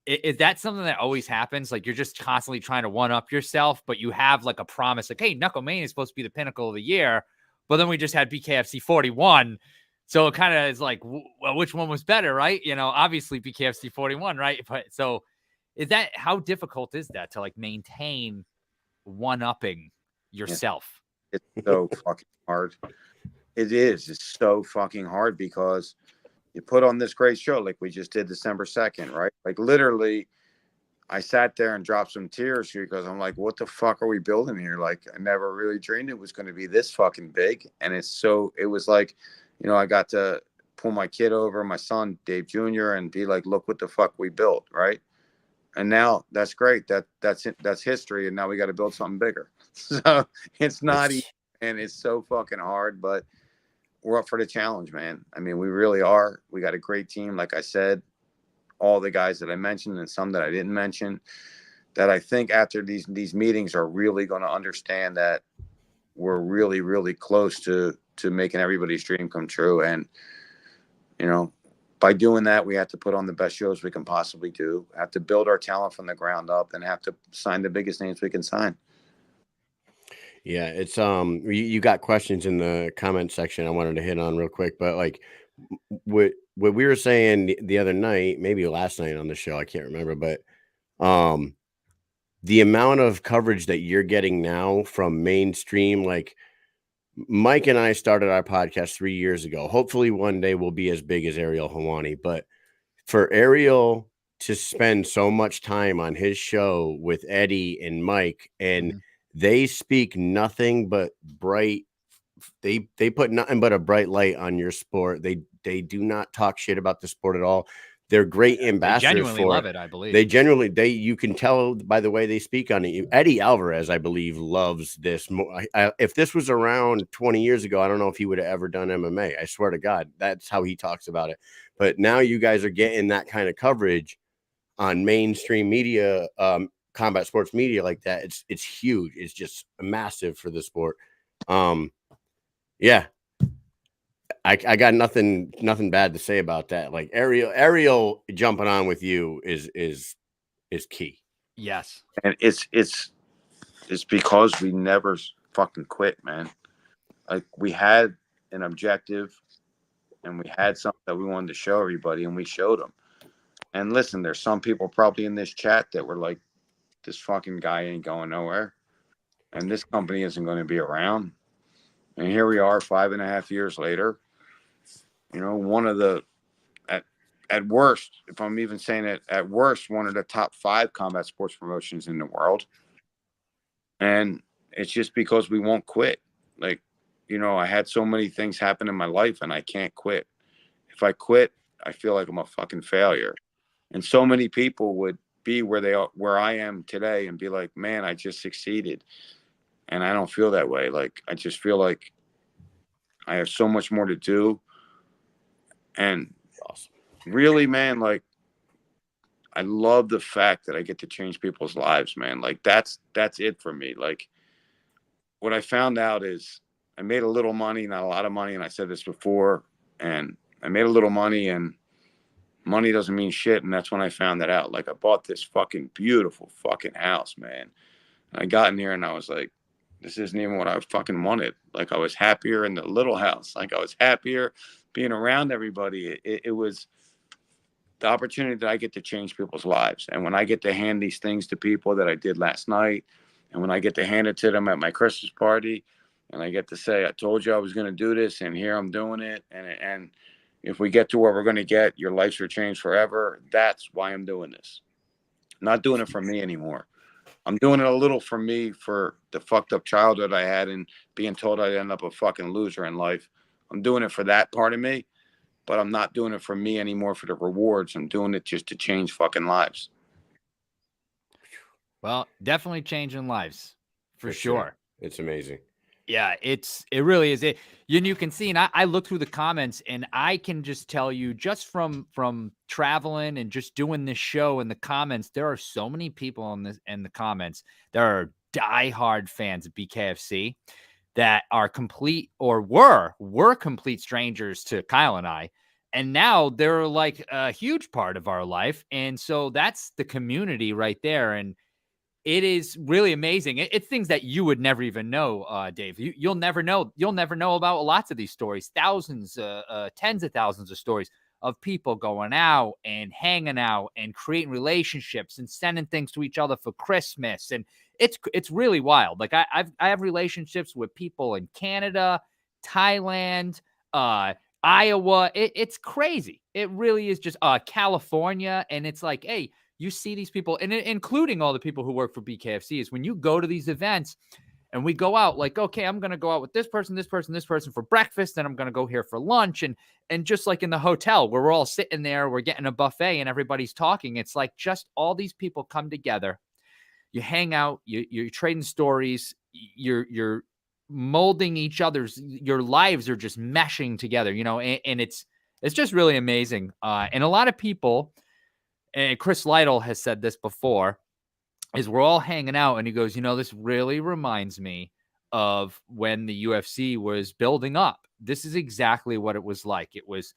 Speaker 2: Is that something that always happens? Like, you're just constantly trying to one-up yourself, but you have like a promise, like, hey, Knucklemania is supposed to be the pinnacle of the year, but then we just had BKFC 41. So it kind of is like, well, which one was better, right? You know, obviously BKFC 41, right? But so is that, how difficult is that to like maintain one-upping yourself?
Speaker 3: It's so fucking hard. It is. It's so fucking hard because you put on this great show like we just did December 2nd, right? Like literally, I sat there and dropped some tears because I'm like, what the fuck are we building here? Like, I never really dreamed it was going to be this fucking big. And it was like, you know, I got to pull my kid over, my son, Dave Jr., and be like, look what the fuck we built, right? And now that's great. That's history. And now we got to build something bigger. So it's not easy, and it's so fucking hard, but we're up for the challenge, man. I mean, we really are. We got a great team. Like I said, all the guys that I mentioned and some that I didn't mention, that I think after these meetings are really going to understand that we're really, really close to making everybody's dream come true. And, you know, by doing that, we have to put on the best shows we can possibly do, have to build our talent from the ground up, and have to sign the biggest names we can sign.
Speaker 1: Yeah, it's you got questions in the comment section I wanted to hit on real quick, but like what we were saying the other night, maybe last night on the show, I can't remember, but the amount of coverage that you're getting now from mainstream, like Mike and I started our podcast 3 years ago. Hopefully one day we'll be as big as Ariel Hawani, but for Ariel to spend so much time on his show with Eddie and Mike, and they speak nothing but bright, they put nothing but a bright light on your sport. They do not talk shit about the sport at all. They're great ambassadors.
Speaker 2: They genuinely love it, I believe.
Speaker 1: You can tell by the way they speak on it. Eddie Alvarez, I believe, loves this more. If this was around 20 years ago, I don't know if he would have ever done MMA. I swear to God, that's how he talks about it. But now you guys are getting that kind of coverage on mainstream media, combat sports media like that. It's huge. It's just massive for the sport. Yeah. I got nothing bad to say about that. Like Ariel jumping on with you is key.
Speaker 2: Yes.
Speaker 3: And it's because we never fucking quit, man. Like, we had an objective and we had something that we wanted to show everybody, and we showed them. And listen, there's some people probably in this chat that were like, this fucking guy ain't going nowhere, and this company isn't going to be around. And here we are 5.5 years later. You know, one of the, at worst, if I'm even saying it, at worst, one of the top 5 combat sports promotions in the world. And it's just because we won't quit. Like, you know, I had so many things happen in my life, and I can't quit. If I quit, I feel like I'm a fucking failure. And so many people would be where I am today and be like, man, I just succeeded. And I don't feel that way. Like, I just feel like I have so much more to do. And really, man, like, I love the fact that I get to change people's lives, man. Like, that's it for me. Like, what I found out is I made a little money, not a lot of money. And I said this before, and I made a little money, and money doesn't mean shit. And that's when I found that out. Like, I bought this fucking beautiful fucking house, man. And I got in here and I was like, this isn't even what I fucking wanted. Like, I was happier in the little house. Like, I was happier being around everybody. It was the opportunity that I get to change people's lives. And when I get to hand these things to people that I did last night, and when I get to hand it to them at my Christmas party, and I get to say, I told you I was going to do this, and here I'm doing it. And if we get to where we're going to get, your lives are changed forever. That's why I'm doing this. I'm not doing it for me anymore. I'm doing it a little for me, for the fucked up childhood I had and being told I'd end up a fucking loser in life. I'm doing it for that part of me, but I'm not doing it for me anymore for the rewards. I'm doing it just to change fucking lives.
Speaker 2: Well, definitely changing lives for sure.
Speaker 1: It's amazing.
Speaker 2: Yeah, it really is. You can see, and I look through the comments, and I can just tell you, just from traveling and just doing this show in the comments, there are so many people in the comments. There are diehard fans of BKFC that are complete, or were complete strangers to Kyle and I. And now they're like a huge part of our life. And so that's the community right there. And it is really amazing. It's things that you would never even know, Dave. You'll never know. You'll never know about lots of these stories, thousands, tens of thousands of stories of people going out and hanging out and creating relationships and sending things to each other for Christmas. And it's really wild. Like, I have relationships with people in Canada, Thailand, Iowa. It's crazy. It really is just California. And it's like, hey, you see these people, and including all the people who work for BKFC, is when you go to these events and we go out, like, okay, I'm going to go out with this person for breakfast, and I'm going to go here for lunch. And just like in the hotel where we're all sitting there, we're getting a buffet and everybody's talking. It's like just all these people come together. You hang out, you're trading stories, you're molding each other's, your lives are just meshing together, and it's just really amazing. And a lot of people, and Chris Lytle has said this before, is we're all hanging out, and he goes, this really reminds me of when the UFC was building up. This is exactly what it was like. It was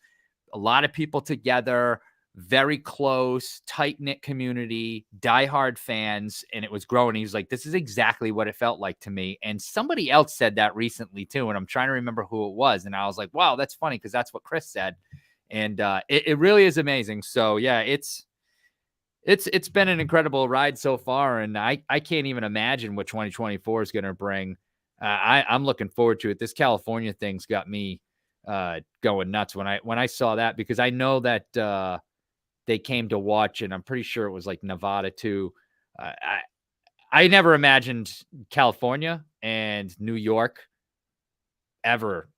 Speaker 2: a lot of people together, very close, tight-knit community, diehard fans, and it was growing. He was like, this is exactly what it felt like to me. And somebody else said that recently too, and I'm trying to remember who it was. And I was like, wow, that's funny, because that's what Chris said. And it really is amazing. So yeah, it's it's been an incredible ride so far, and I can't even imagine what 2024 is going to bring. I'm looking forward to it. This California thing's got me going nuts when I saw that, because I know that they came to watch, and I'm pretty sure it was like Nevada too. I never imagined California and New York ever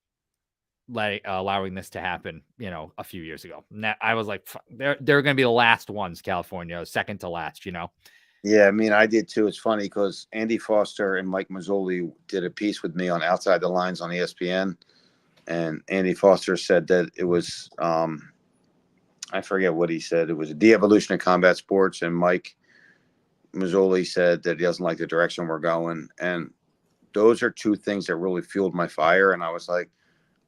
Speaker 2: allowing this to happen, a few years ago. And I was like, they're going to be the last ones, California, second to last,
Speaker 3: Yeah, I mean, I did too. It's funny because Andy Foster and Mike Mazzoli did a piece with me on Outside the Lines on ESPN. And Andy Foster said that it was, I forget what he said. It was a de-evolution of combat sports. And Mike Mazzoli said that he doesn't like the direction we're going. And those are two things that really fueled my fire. And I was like,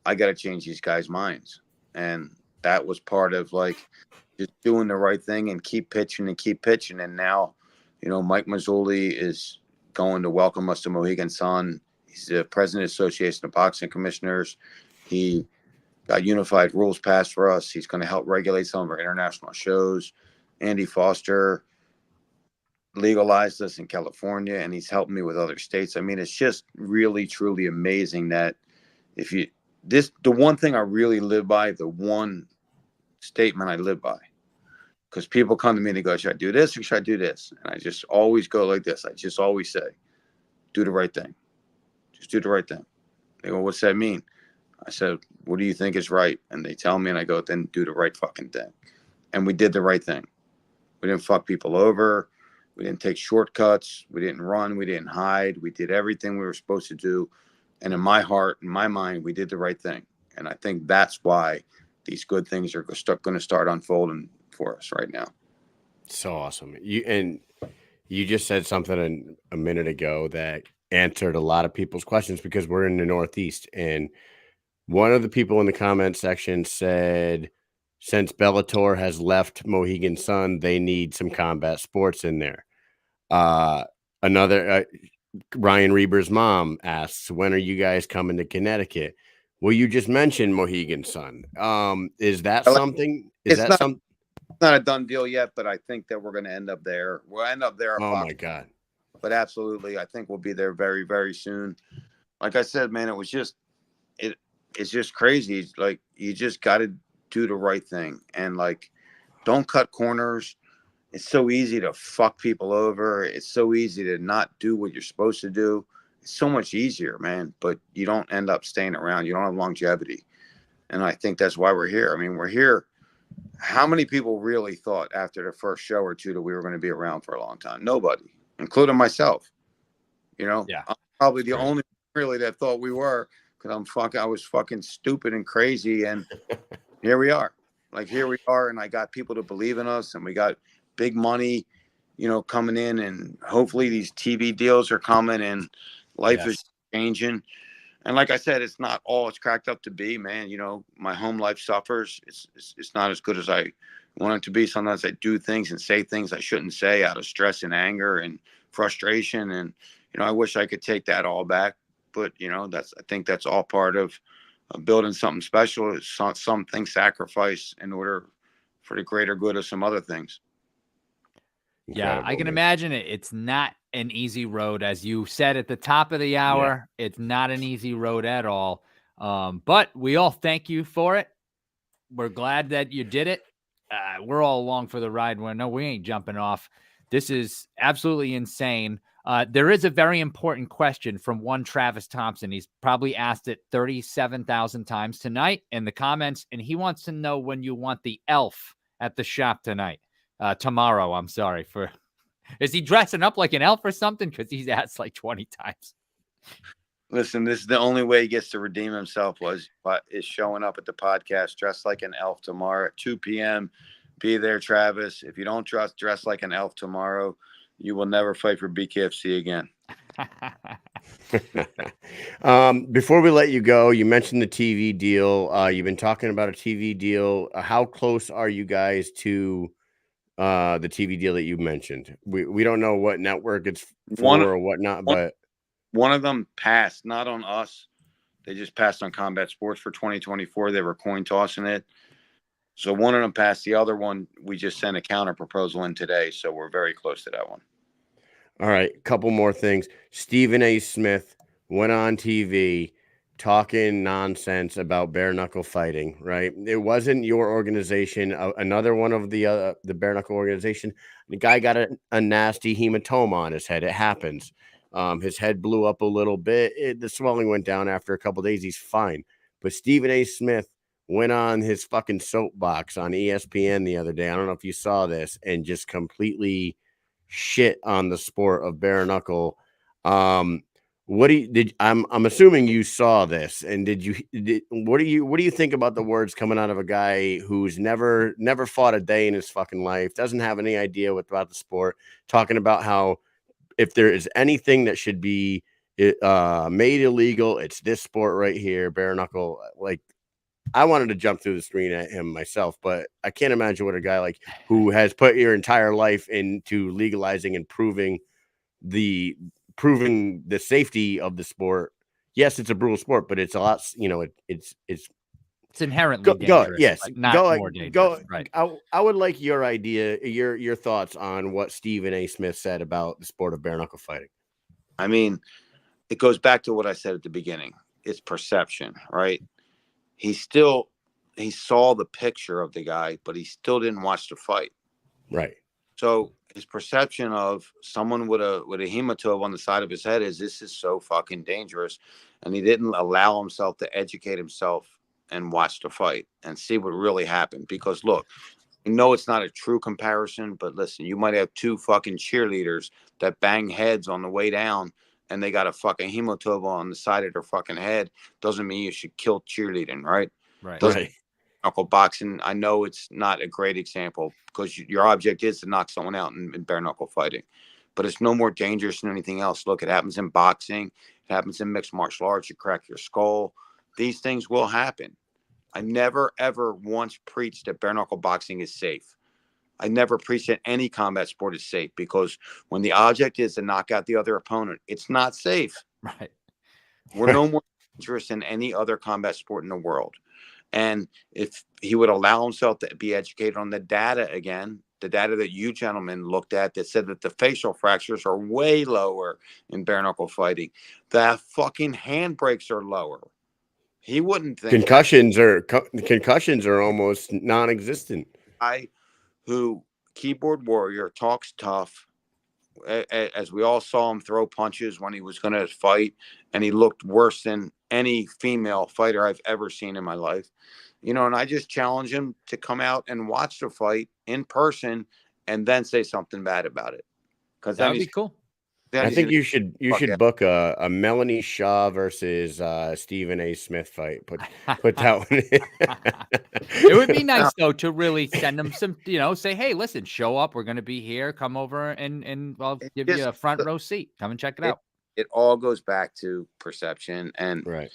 Speaker 3: I got to change these guys' minds. And that was part of like just doing the right thing and keep pitching and keep pitching. And now, Mike Mazzoli is going to welcome us to Mohegan Sun. He's the president of the Association of Boxing Commissioners. He got unified rules passed for us. He's going to help regulate some of our international shows. Andy Foster legalized us in California, and he's helping me with other states. I mean, it's just really, truly amazing that the one thing I really live by, the one statement I live by, because people come to me and they go, should I do this or should I do this? And I just always go like this. I just always say, do the right thing. Just do the right thing. They go, what's that mean? I said, what do you think is right? And they tell me, and I go, then do the right fucking thing. And we did the right thing. We didn't fuck people over. We didn't take shortcuts. We didn't run. We didn't hide. We did everything we were supposed to do. And in my heart, in my mind, we did the right thing. And I think that's why these good things are going to start unfolding for us right now.
Speaker 1: So awesome. You just said something a minute ago that answered a lot of people's questions, because we're in the Northeast. And one of the people in the comment section said, since Bellator has left Mohegan Sun, they need some combat sports in there. Ryan Reber's mom asks, when are you guys coming to Connecticut? Well, you just mentioned Mohegan Sun. Is that something? It's
Speaker 3: not a done deal yet, but I think that we're going to end up there. We'll end up there.
Speaker 1: Oh my God.
Speaker 3: But absolutely. I think we'll be there very, very soon. Like I said, man, it's just crazy. It's like, you just got to do the right thing. And like, don't cut corners. It's so easy to fuck people over. It's so easy to not do what you're supposed to do. It's so much easier, man. But you don't end up staying around. You don't have longevity. And I think that's why we're here. I mean, we're here. How many people really thought after the first show or two that we were going to be around for a long time? Nobody, including myself.
Speaker 2: Yeah.
Speaker 3: I'm probably the only really that thought we were, because I was fucking stupid and crazy. And here we are. Like, here we are. And I got people to believe in us, and we got big money, coming in, and hopefully these TV deals are coming, and life is changing. And like I said, it's not all it's cracked up to be, man. My home life suffers. It's not as good as I want it to be. Sometimes I do things and say things I shouldn't say out of stress and anger and frustration. And, I wish I could take that all back. But, I think that's all part of building something special. It's something sacrifice in order for the greater good of some other things.
Speaker 2: Yeah, I can imagine it. It's not an easy road. As you said at the top of the hour, it's not an easy road at all. But we all thank you for it. We're glad that you did it. We're all along for the ride. No, we ain't jumping off. This is absolutely insane. There is a very important question from one Travis Thompson. He's probably asked it 37,000 times tonight in the comments, and he wants to know when you want the elf at the shop tonight. Tomorrow, I'm sorry. Is he dressing up like an elf or something? Because he's asked like 20 times.
Speaker 3: Listen, this is the only way he gets to redeem himself is showing up at the podcast dressed like an elf tomorrow at 2 p.m. Be there, Travis. If you don't dress like an elf tomorrow, you will never fight for BKFC again.
Speaker 1: Before we let you go, you mentioned the TV deal. You've been talking about a TV deal. How close are you guys to the TV deal that you mentioned? We don't know what network it's for or whatnot, but
Speaker 3: one of them passed, not on us. They just passed on Combat Sports for 2024. They were coin tossing it. So one of them passed. The other one, we just sent a counter proposal in today. So we're very close to that one.
Speaker 1: All right. Couple more things. Stephen A. Smith went on TV talking nonsense about bare knuckle fighting, right? It wasn't your organization. Another one of the bare knuckle organization. The guy got a nasty hematoma on his head. It happens. His head blew up a little bit. The swelling went down after a couple days. He's fine. But Stephen A. Smith went on his fucking soapbox on ESPN the other day. I don't know if you saw this, and just completely shit on the sport of bare knuckle. I'm assuming you saw this, and what do you think about the words coming out of a guy who's never fought a day in his fucking life, doesn't have any idea about the sport, talking about how if there is anything that should be made illegal, it's this sport right here, bare knuckle. Like, I wanted to jump through the screen at him myself, but I can't imagine what a guy like who has put your entire life into legalizing and proving the safety of the sport. Yes, it's a brutal sport, but it's a lot, it's
Speaker 2: inherently dangerous.
Speaker 1: Yes,
Speaker 2: not more dangerous. Right.
Speaker 1: I would like your idea, your thoughts on what Stephen A. Smith said about the sport of bare knuckle fighting.
Speaker 3: I mean, it goes back to what I said at the beginning. It's perception, right? He saw the picture of the guy, but he still didn't watch the fight.
Speaker 1: Right.
Speaker 3: So his perception of someone with a hematoma on the side of his head is, this is so fucking dangerous. And he didn't allow himself to educate himself and watch the fight and see what really happened. Because look, it's not a true comparison, but listen, you might have two fucking cheerleaders that bang heads on the way down, and they got a fucking hematoma on the side of their fucking head. Doesn't mean you should kill cheerleading, right?
Speaker 2: Right.
Speaker 3: Right. Knuckle boxing, I know it's not a great example because your object is to knock someone out in bare knuckle fighting, but it's no more dangerous than anything else. Look, it happens in boxing. It happens in mixed martial arts. You crack your skull. These things will happen. I never, ever once preached that bare knuckle boxing is safe. I never preached that any combat sport is safe, because when the object is to knock out the other opponent, it's not safe.
Speaker 2: Right.
Speaker 3: We're no more dangerous than any other combat sport in the world. And if he would allow himself to be educated on the data again, the data that you gentlemen looked at that said that the facial fractures are way lower in bare knuckle fighting, the fucking handbrakes are lower. He wouldn't think
Speaker 1: concussions are almost non-existent.
Speaker 3: Who keyboard warrior, talks tough, as we all saw him throw punches when he was going to fight, and he looked worse than any female fighter I've ever seen in my life. And I just challenge him to come out and watch the fight in person and then say something bad about it. Because
Speaker 2: that would be cool.
Speaker 1: I think you should book a Melanie Shaw versus Stephen A. Smith fight. Put that one in.
Speaker 2: It would be nice though to really send them some, say, hey, listen, show up. We're going to be here. Come over and I'll give you a front row seat. Come and check it out.
Speaker 3: It all goes back to perception. And
Speaker 1: right.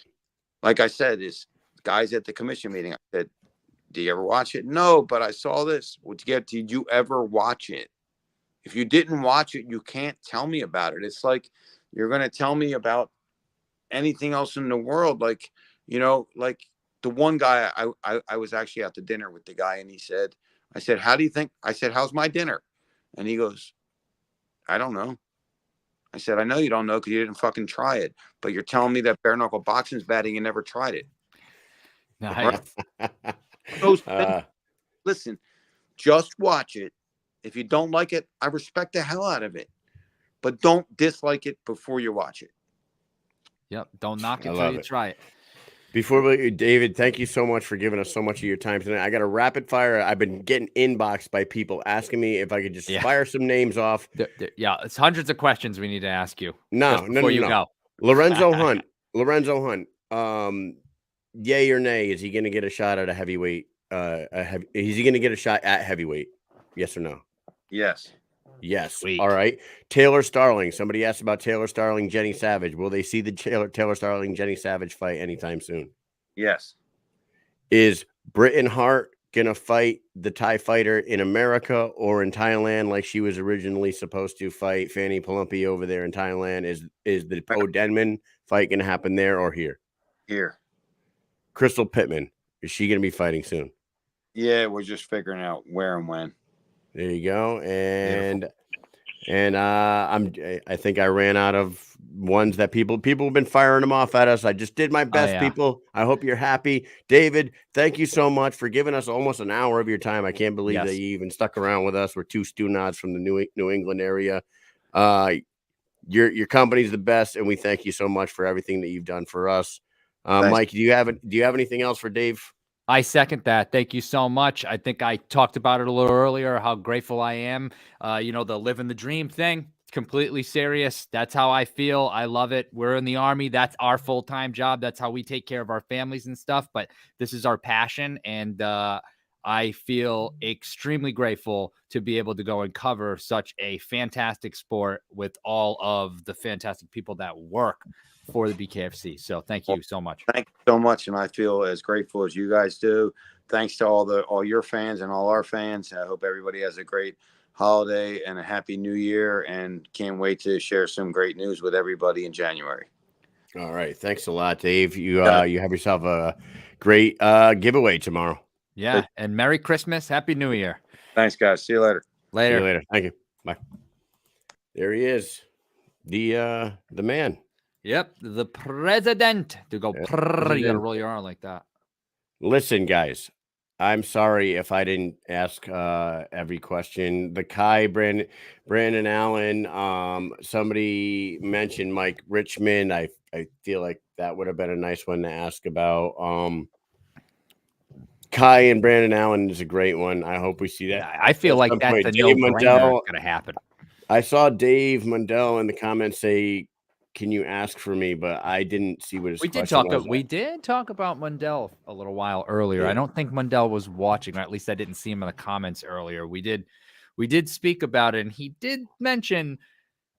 Speaker 3: Like I said, is guys at the commission meeting, I said, do you ever watch it? No, but I saw this. Did you ever watch it? If you didn't watch it, you can't tell me about it. It's like you're going to tell me about anything else in the world. Like, like the one guy, I was actually out to dinner with the guy, and I said, how do you think? I said, how's my dinner? And he goes, I don't know. I said, I know you don't know because you didn't fucking try it. But you're telling me that bare knuckle boxing is bad and you never tried it.
Speaker 2: Nice.
Speaker 3: Right? Listen, just watch it. If you don't like it, I respect the hell out of it. But don't dislike it before you watch it.
Speaker 2: Yep. Don't knock it till you try it.
Speaker 1: David, thank you so much for giving us so much of your time tonight. I got a rapid fire. I've been getting inboxed by people asking me if I could just fire some names off.
Speaker 2: Yeah, it's hundreds of questions we need to ask you.
Speaker 1: No.
Speaker 2: Go.
Speaker 1: Lorenzo Hunt. Yay or nay? Is he going to get a shot at a heavyweight? Is he going to get a shot at heavyweight? Yes or no?
Speaker 3: Yes.
Speaker 1: Sweet. All right. Taylor Starling. Somebody asked about Taylor Starling, Jenny Savage. Will they see the Taylor Starling, Jenny Savage fight anytime soon?
Speaker 3: Yes.
Speaker 1: Is Britain Hart going to fight the Thai fighter in America or in Thailand like she was originally supposed to fight Fanny Palumpi over there in Thailand? Is the Po Denman fight going to happen there or here?
Speaker 3: Here.
Speaker 1: Crystal Pittman. Is she going to be fighting soon?
Speaker 3: Yeah, we're just figuring out where and when.
Speaker 1: There you go. And I think I ran out of ones that people have been firing them off at us. I just did my best,
Speaker 2: yeah.
Speaker 1: people. I hope you're happy. David, thank you so much for giving us almost an hour of your time. I can't believe that you even stuck around with us. We're two stew nods from the New England area. Your company's the best, and we thank you so much for everything that you've done for us. Mike, do you have anything else for Dave?
Speaker 2: I second that. Thank you so much. I think I talked about it a little earlier, how grateful I am. The living the dream thing, completely serious. That's how I feel. I love it. We're in the Army. That's our full-time job. That's how we take care of our families and stuff. But this is our passion. And I feel extremely grateful to be able to go and cover such a fantastic sport with all of the fantastic people that work for the BKFC. So thank you so much.
Speaker 3: Thank you so much. And I feel as grateful as you guys do. Thanks to all your fans and all our fans. I hope everybody has a great holiday and a happy new year, and can't wait to share some great news with everybody in January.
Speaker 1: All right. Thanks a lot, Dave. You have yourself a great giveaway tomorrow.
Speaker 2: Yeah. And Merry Christmas. Happy New Year.
Speaker 3: Thanks, guys. See you later.
Speaker 1: See you later. Thank you. Bye. There he is. The man.
Speaker 2: Yep, the president. To go, you gotta roll your arm like that.
Speaker 1: Listen, guys, I'm sorry if I didn't ask every question. The Kai, Brandon Allen, somebody mentioned Mike Richmond. I feel like that would have been a nice one to ask about. Kai and Brandon Allen is a great one. I hope we see that.
Speaker 2: Yeah, I feel like that's a no-brainer gonna happen.
Speaker 1: I saw Dave Mundell in the comments say, "Can you ask for me?" But I didn't see what his question was.
Speaker 2: We did talk about Mundell a little while earlier. Yeah. I don't think Mundell was watching, or at least I didn't see him in the comments earlier. We did speak about it, and he did mention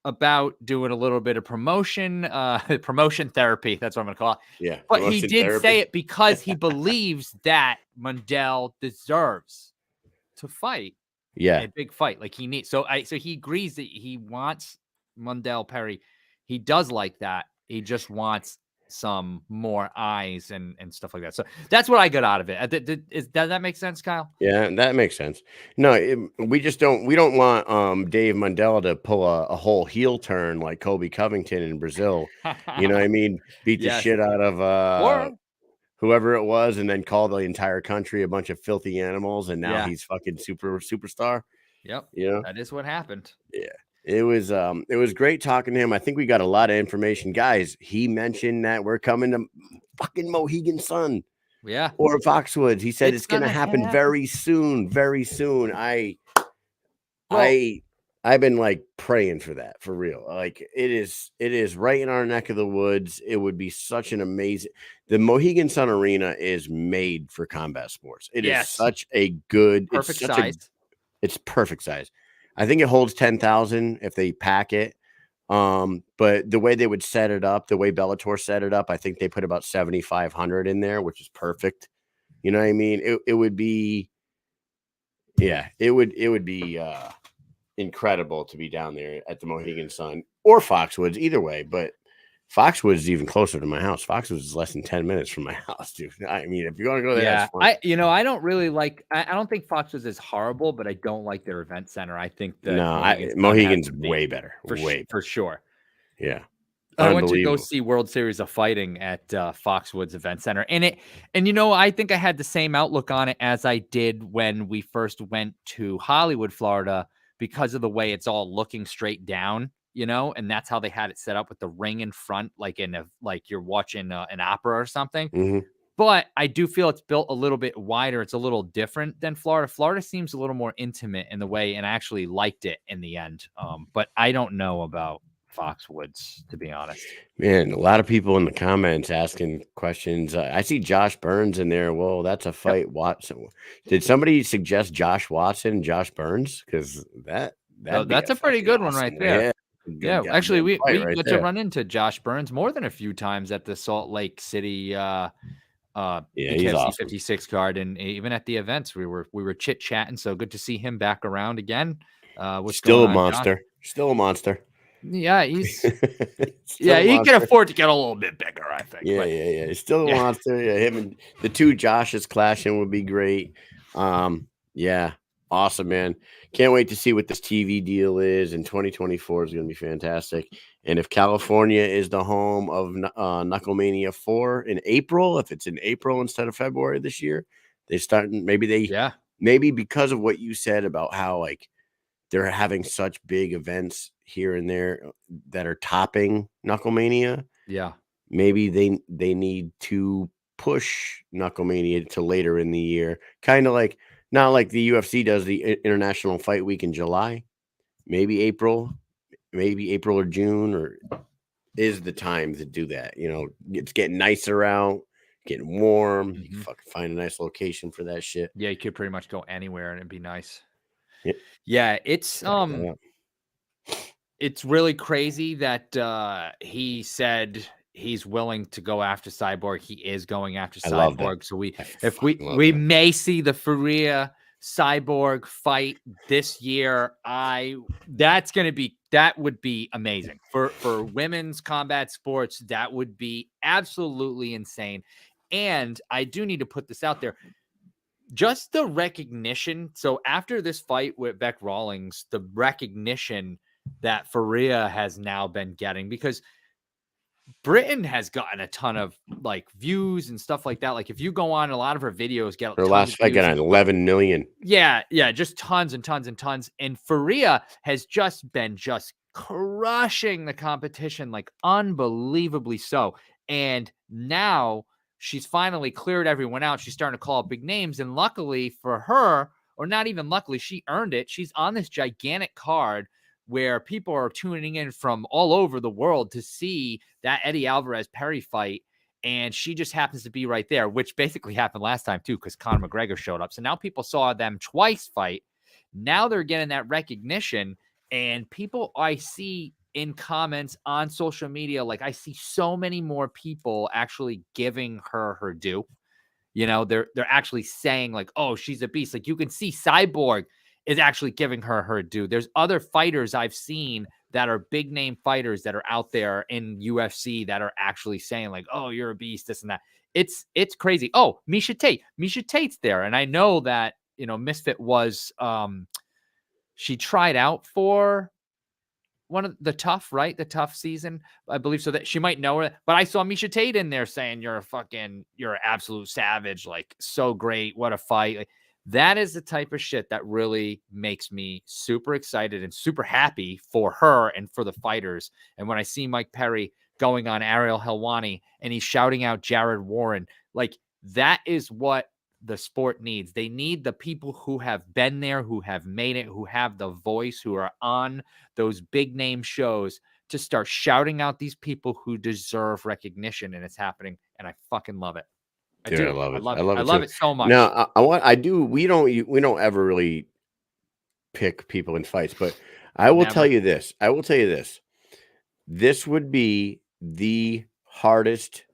Speaker 2: about doing a little bit of promotion therapy. That's what I'm going to call it.
Speaker 1: Yeah.
Speaker 2: But he did say it because he believes that Mundell deserves to fight.
Speaker 1: Yeah.
Speaker 2: A big fight. Like he needs. So he agrees that he wants Mundell Perry. He does like that. He just wants some more eyes and stuff like that. So that's what I got out of it. Does that make sense, Kyle?
Speaker 1: Yeah, that makes sense. No, we don't want Dave Mundell to pull a whole heel turn like Kobe Covington in Brazil. You know what I mean? Beat the shit out of whoever it was, and then call the entire country a bunch of filthy animals, and now he's fucking superstar.
Speaker 2: Yep.
Speaker 1: You know?
Speaker 2: That is what happened.
Speaker 1: Yeah. It was great talking to him. I think we got a lot of information. Guys, he mentioned that we're coming to fucking Mohegan Sun.
Speaker 2: Yeah.
Speaker 1: Or Foxwoods. He said it's gonna happen very soon. Very soon. I've been like praying for that, for real. Like it is right in our neck of the woods. It would be such an amazing. The Mohegan Sun Arena is made for combat sports. It is such a good
Speaker 2: perfect size.
Speaker 1: It's perfect size. I think it holds 10,000 if they pack it. But the way they would set it up, the way Bellator set it up, I think they put about 7,500 in there, which is perfect. You know what I mean? It would be, it would be incredible to be down there at the Mohegan Sun or Foxwoods, either way. But Foxwoods is even closer to my house. Foxwoods is less than 10 minutes from my house, dude. I mean, if you're going to go there, that's fun.
Speaker 2: I don't really like. I don't think Foxwoods is horrible, but I don't like their event center. I think that
Speaker 1: Mohegan's way better,
Speaker 2: for sure.
Speaker 1: Yeah,
Speaker 2: I went to go see World Series of Fighting at Foxwoods Event Center, and I think I had the same outlook on it as I did when we first went to Hollywood, Florida, because of the way it's all looking straight down. And that's how they had it set up with the ring in front, like you're watching an opera or something.
Speaker 1: Mm-hmm.
Speaker 2: But I do feel it's built a little bit wider. It's a little different than Florida. Florida seems a little more intimate in the way, and I actually liked it in the end. But I don't know about Foxwoods, to be honest.
Speaker 1: Man, a lot of people in the comments asking questions. I see Josh Burns in there. Well, that's a fight. Yep. Watson. Did somebody suggest Josh Watson, Josh Burns? Because that's
Speaker 2: a pretty good one right there.
Speaker 1: Yeah,
Speaker 2: actually, we got to run into Josh Burns more than a few times at the Salt Lake City
Speaker 1: he's awesome.
Speaker 2: 56 card, and even at the events we were chit chatting. So good to see him back around again.
Speaker 1: Still a monster. Josh? Still a monster.
Speaker 2: Yeah, he's he can afford to get a little bit bigger, I think.
Speaker 1: Yeah. He's still a monster. Yeah, him and the two Joshes clashing would be great. Yeah, awesome, man. Can't wait to see what this TV deal is, and 2024 is going to be fantastic. And if California is the home of Knucklemania 4 in April, if it's in April instead of February this year, they start. Maybe because of what you said about how like they're having such big events here and there that are topping Knucklemania.
Speaker 2: Yeah.
Speaker 1: Maybe they need to push Knucklemania to later in the year, kind of like not like the UFC does the International Fight Week in July. Maybe April or June or is the time to do that. You know, it's getting nicer out, getting warm. You can fucking find a nice location for that shit.
Speaker 2: Yeah, you could pretty much go anywhere and it'd be nice.
Speaker 1: Yeah,
Speaker 2: Yeah, it's really crazy that he said he's willing to go after Cyborg. He is going after Cyborg. So we may see the Faria Cyborg fight this year. That would be amazing for women's combat sports. That would be absolutely insane. And I do need to put this out there. Just the recognition. So after this fight with Beck Rawlings, the recognition that Faria has now been getting, because Britain has gotten a ton of like views and stuff like that. Like if you go on, a lot of her videos get
Speaker 1: her last fight got 11 million.
Speaker 2: Yeah, just tons and tons and tons. And Faria has just been crushing the competition, like unbelievably so. And now she's finally cleared everyone out. She's starting to call up big names. And luckily for her, or not even luckily, she earned it. She's on this gigantic card where people are tuning in from all over the world to see that Eddie Alvarez Perry fight. And she just happens to be right there, which basically happened last time too, because Conor McGregor showed up. So now people saw them twice fight. Now they're getting that recognition. And people I see in comments on social media, like I see so many more people actually giving her due. You know, they're actually saying like, oh, she's a beast. Like you can see Cyborg is actually giving her due. There's other fighters I've seen that are big name fighters that are out there in UFC that are actually saying like, oh, you're a beast, this and that. It's crazy. Oh, Miesha Tate's there. And I know that, you know, Misfit was, she tried out for one of the tough, right? The tough season, I believe, so that she might know her. But I saw Miesha Tate in there saying, you're an absolute savage. Like so great. What a fight. Like, that is the type of shit that really makes me super excited and super happy for her and for the fighters. And when I see Mike Perry going on Ariel Helwani and he's shouting out Jared Warren, like that is what the sport needs. They need the people who have been there, who have made it, who have the voice, who are on those big name shows to start shouting out these people who deserve recognition. And it's happening. And I fucking love it.
Speaker 1: Dude, I love it.
Speaker 2: I love it so much.
Speaker 1: Now, we don't ever really pick people in fights, but I will tell you this. This would be the hardest.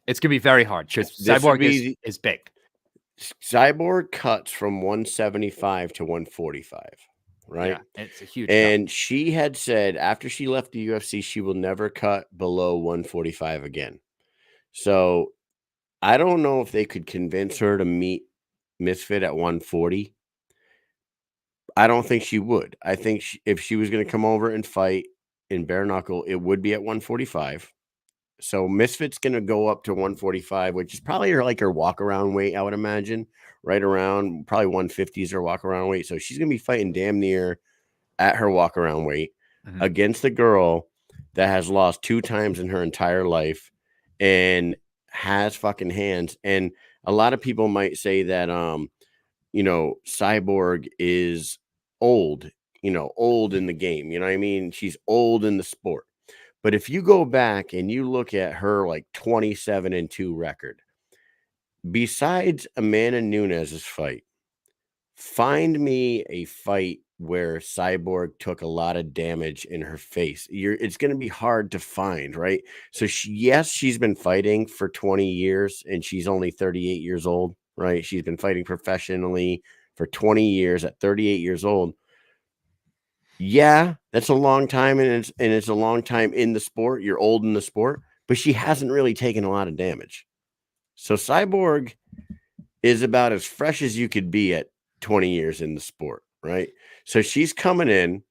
Speaker 2: It's going to be very hard. Cyborg is big.
Speaker 1: Cyborg cuts from 175 to 145, right?
Speaker 2: Yeah, it's a huge
Speaker 1: and cut. She had said after she left the UFC, she will never cut below 145 again. So I don't know if they could convince her to meet Misfit at 140. I don't think she would. I think if she was going to come over and fight in bare knuckle, it would be at 145. So Misfit's going to go up to 145, which is probably her walk around weight, I would imagine, right around probably 150 is her walk around weight. So she's going to be fighting damn near at her walk around weight against a girl that has lost 2 times in her entire life and has fucking hands. And a lot of people might say that, Cyborg is old in the game. You know what I mean? She's old in the sport. But if you go back and you look at her 27-2 record, besides Amanda Nunes's fight, find me a fight where Cyborg took a lot of damage in her face. It's going to be hard to find, right? So she's been fighting for 20 years and she's only 38 years old, right? She's been fighting professionally for 20 years at 38 years old. Yeah, that's a long time, and it's a long time in the sport. You're old in the sport, but she hasn't really taken a lot of damage. So Cyborg is about as fresh as you could be at 20 years in the sport, right? So she's coming in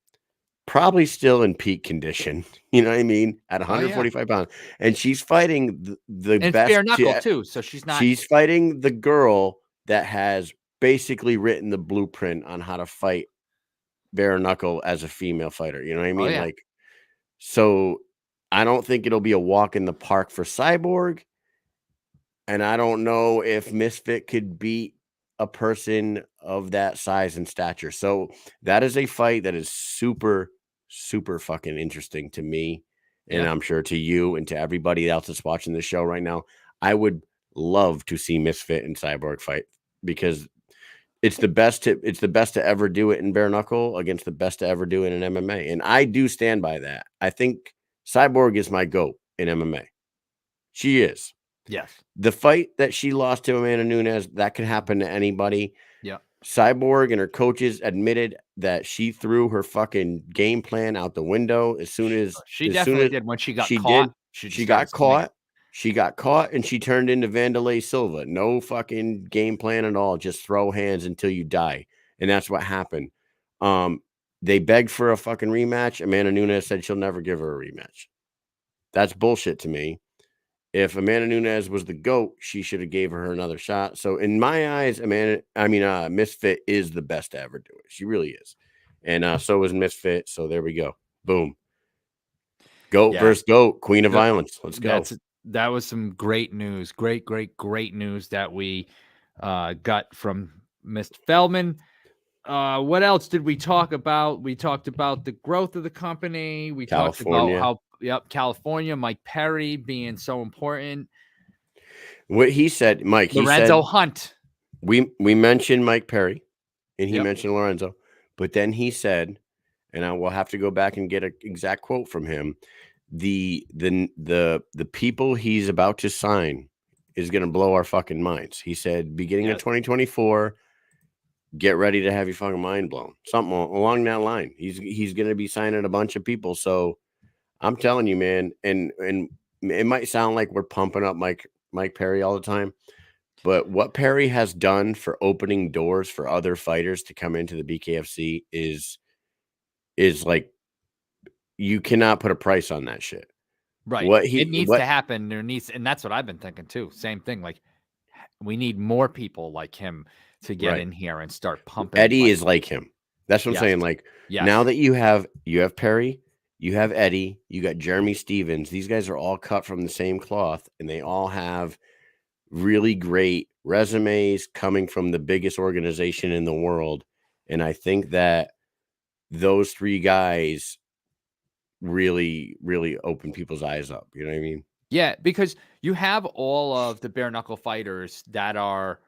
Speaker 1: probably still in peak condition, you know what I mean, at
Speaker 2: Oh, yeah.
Speaker 1: 145 pounds, and she's fighting the
Speaker 2: And it's
Speaker 1: best.
Speaker 2: bare knuckle too, so she's not.
Speaker 1: She's fighting the girl that has basically written the blueprint on how to fight bare knuckle as a female fighter. You know what I mean?
Speaker 2: Yeah.
Speaker 1: Like, so I don't think it'll be a walk in the park for Cyborg. And I don't know if Misfit could beat a person of that size and stature. So that is a fight that is super, super fucking interesting to me. And
Speaker 2: Yeah.
Speaker 1: I'm sure to you and to everybody else that's watching the show right now. I would love to see Misfit and Cyborg fight because it's the best to ever do it in bare knuckle against the best to ever do it in MMA. And I do stand by that. I think Cyborg is my GOAT in MMA. She is.
Speaker 2: Yes.
Speaker 1: The fight that she lost to Amanda Nunes, that could happen to anybody.
Speaker 2: Yeah.
Speaker 1: Cyborg and her coaches admitted that she threw her fucking game plan out the window as soon as
Speaker 2: She definitely did when she got caught.
Speaker 1: She got caught. She got caught and she turned into Vanderlei Silva. No fucking game plan at all. Just throw hands until you die. And that's what happened. They begged for a fucking rematch. Amanda Nunes said she'll never give her a rematch. That's bullshit to me. If Amanda Nunes was the GOAT, she should have gave her another shot. So in my eyes, Misfit is the best to ever do it. She really is. And so is Misfit. So there we go. Boom. GOAT versus GOAT. Queen of violence. Let's go.
Speaker 2: That was some great news. Great news that we got from Mr. Feldman. What else did we talk about? We talked about the growth of the company. We talked about how California, Mike Perry being so important.
Speaker 1: What he said, Mike,
Speaker 2: Lorenzo Hunt.
Speaker 1: We mentioned Mike Perry and he mentioned Lorenzo, but then he said, and I will have to go back and get an exact quote from him. The people he's about to sign is going to blow our fucking minds. He said, beginning of 2024, get ready to have your fucking mind blown. Something along that line. He's going to be signing a bunch of people. So I'm telling you, man, and it might sound like we're pumping up Mike Perry all the time, but what Perry has done for opening doors for other fighters to come into the BKFC is like, you cannot put a price on that shit.
Speaker 2: Right. It needs to happen. And that's what I've been thinking too. Same thing. Like, we need more people like him to get in here and start pumping.
Speaker 1: Eddie is like him. That's what I'm saying. Like, now that you have Perry, you have Eddie, you got Jeremy Stevens. These guys are all cut from the same cloth, and they all have really great resumes coming from the biggest organization in the world. And I think that those three guys really, really open people's eyes up. You know what I mean?
Speaker 2: Yeah, because you have all of the bare knuckle fighters that are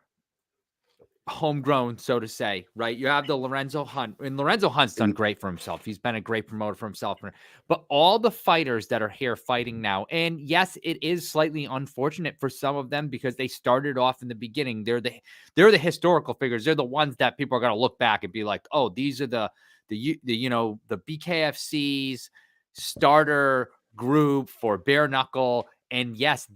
Speaker 2: homegrown, so to say, right? You have the Lorenzo Hunt, and Lorenzo Hunt's done great for himself. He's been a great promoter for himself. But all the fighters that are here fighting now, and yes, it is slightly unfortunate for some of them because they started off in the beginning. They're the historical figures. They're the ones that people are going to look back and be like, oh, these are the BKFC's starter group for bare knuckle. And yes,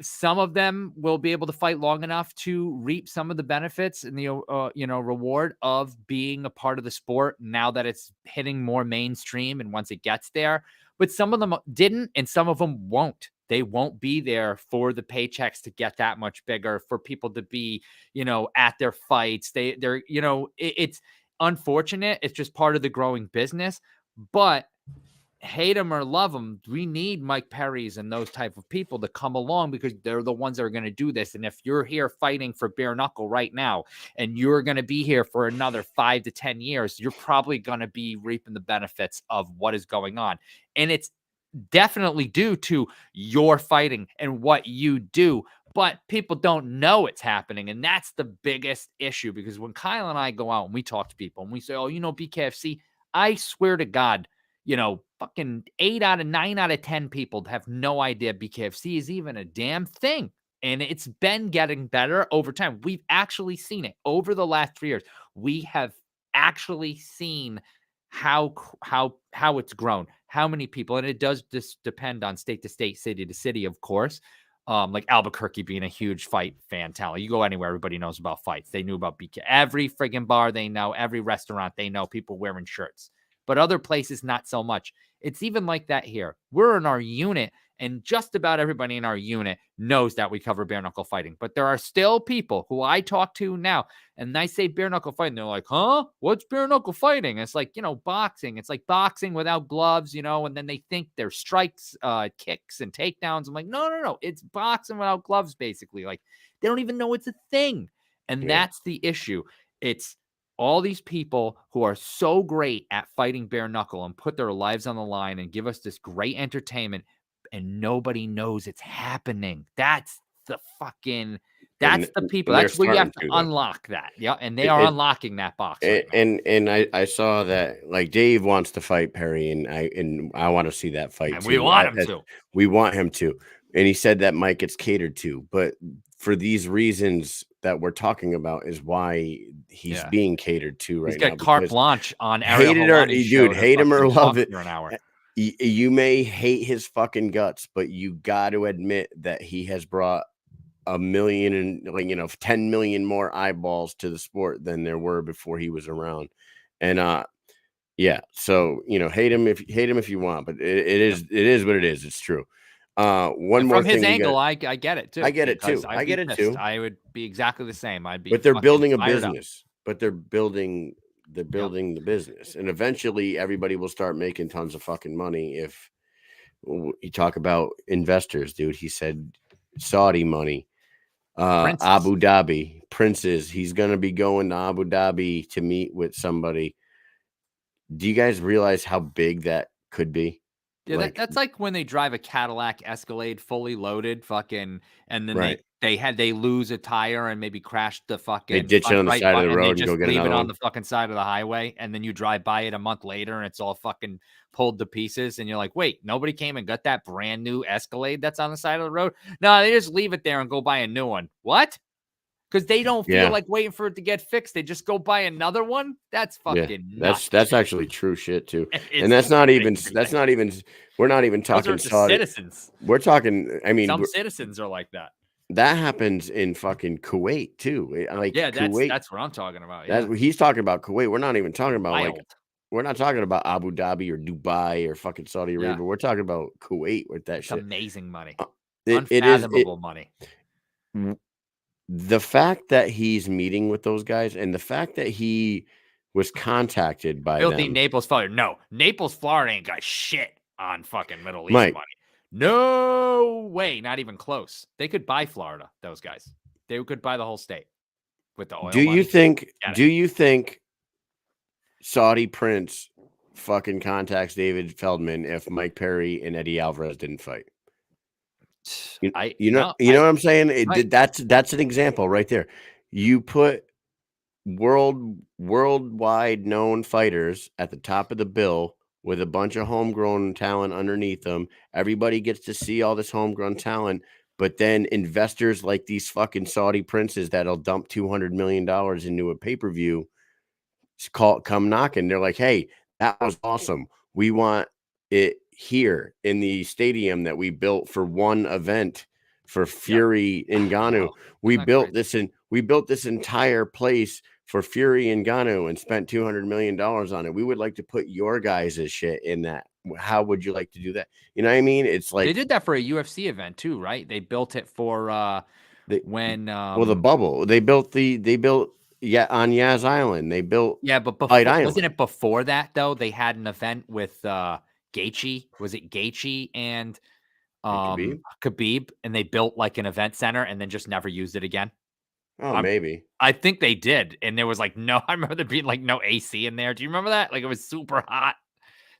Speaker 2: some of them will be able to fight long enough to reap some of the benefits and the reward of being a part of the sport now that it's hitting more mainstream and once it gets there. But some of them didn't, and some of them won't. They won't be there for the paychecks to get that much bigger, for people to be, at their fights. It's unfortunate. It's just part of the growing business. But hate them or love them, we need Mike Perry's and those type of people to come along because they're the ones that are going to do this. And if you're here fighting for bare knuckle right now and you're going to be here for another 5 to 10 years, you're probably going to be reaping the benefits of what is going on. And it's definitely due to your fighting and what you do, but people don't know it's happening. And that's the biggest issue, because when Kyle and I go out and we talk to people and we say, oh, BKFC, I swear to God, fucking 8 out of 9 out of 10 people have no idea BKFC is even a damn thing. And it's been getting better over time. We've actually seen it over the last 3 years. We have actually seen how it's grown, how many people, and it does just depend on state to state, city to city, of course. like Albuquerque being a huge fight fan town. You go anywhere, everybody knows about fights. They knew about BK. Every friggin' bar they know, every restaurant they know, people wearing shirts. But other places, not so much. It's even like that here. We're in our unit, and just about everybody in our unit knows that we cover bare knuckle fighting. But there are still people who I talk to now, and I say bare knuckle fighting. They're like, huh? What's bare knuckle fighting? It's like, boxing. It's like boxing without gloves, and then they think there's strikes, kicks, and takedowns. I'm like, no. It's boxing without gloves, basically. Like, they don't even know it's a thing. And that's the issue. It's all these people who are so great at fighting bare knuckle and put their lives on the line and give us this great entertainment, and nobody knows it's happening. That's the people. That's where you have to unlock that. Yeah. And they are unlocking that box. Right now.
Speaker 1: And I saw that, like, Dave wants to fight Perry, and I want to see that fight too.
Speaker 2: We want him to.
Speaker 1: We want him to. And he said that Mike gets catered to, but for these reasons that we're talking about is why he's being catered to right now.
Speaker 2: He's got carte blanche on
Speaker 1: hate him or love it.
Speaker 2: For an hour.
Speaker 1: You may hate his fucking guts, but you got to admit that he has brought 1 million and 10 million more eyeballs to the sport than there were before he was around. And so hate him if you want, but it is what it is. It's true. One more
Speaker 2: from his angle, I get it too.
Speaker 1: I get it too.
Speaker 2: I would be exactly the same. I'd be.
Speaker 1: But they're building a business. But they're building the business, and eventually everybody will start making tons of fucking money. If you talk about investors, dude, he said Saudi money, Abu Dhabi princes. He's gonna be going to Abu Dhabi to meet with somebody. Do you guys realize how big that could be?
Speaker 2: Yeah, that's like when they drive a Cadillac Escalade fully loaded, fucking, and then they lose a tire and maybe crash the fucking.
Speaker 1: They ditch it on the side of the road and go get
Speaker 2: leave
Speaker 1: another
Speaker 2: it on
Speaker 1: one.
Speaker 2: the fucking side of the highway, and then you drive by it a month later and it's all fucking pulled to pieces, and you're like, wait, nobody came and got that brand new Escalade that's on the side of the road? No, they just leave it there and go buy a new one. What? Because they don't feel like waiting for it to get fixed. They just go buy another one. That's fucking nuts.
Speaker 1: That's actually true shit too. And that's not even we're not even talking Saudi
Speaker 2: citizens.
Speaker 1: We're talking, I mean,
Speaker 2: some citizens are like that.
Speaker 1: That happens in fucking Kuwait too. Like, Kuwait,
Speaker 2: that's what I'm talking about.
Speaker 1: That's what he's talking about. Kuwait. We're not even talking about we're not talking about Abu Dhabi or Dubai or fucking Saudi Arabia. We're talking about Kuwait with that shit.
Speaker 2: Amazing money.
Speaker 1: Unfathomable
Speaker 2: money.
Speaker 1: The fact that he's meeting with those guys, and the fact that he was contacted by
Speaker 2: filthy
Speaker 1: them.
Speaker 2: Naples, Florida. No, Naples, Florida ain't got shit on fucking Middle East money. No way, not even close. They could buy Florida. Those guys, they could buy the whole state with the oil.
Speaker 1: Do you think Saudi Prince fucking contacts David Feldman if Mike Perry and Eddie Alvarez didn't fight? You know what I'm saying? That's an example right there. You put worldwide known fighters at the top of the bill with a bunch of homegrown talent underneath them. Everybody gets to see all this homegrown talent, but then investors like these fucking Saudi princes that'll dump $200 million into a pay-per-view come knocking. They're like, hey, that was awesome. We want it here in the stadium that we built for one event for Fury and Ngannou. We built this entire place for Fury and Ngannou and spent $200 million on it. We would like to put your guys' shit in that. How would you like to do that? You know what I mean? It's like
Speaker 2: they did that for a UFC event too, right? They built it for the
Speaker 1: bubble. They built on Yas Island. They built
Speaker 2: but wasn't it before that though? They had an event with Gaethje. Was it Gaethje and Khabib, and they built like an event center and then just never used it again?
Speaker 1: Oh, maybe.
Speaker 2: I think they did. And there was like I remember there being like no AC in there. Do you remember that? Like it was super hot.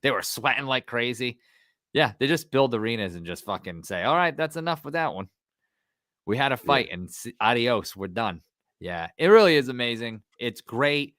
Speaker 2: They were sweating like crazy. Yeah, they just build arenas and just fucking say, all right, that's enough with that one. We had a fight and adios, we're done. Yeah, it really is amazing. It's great.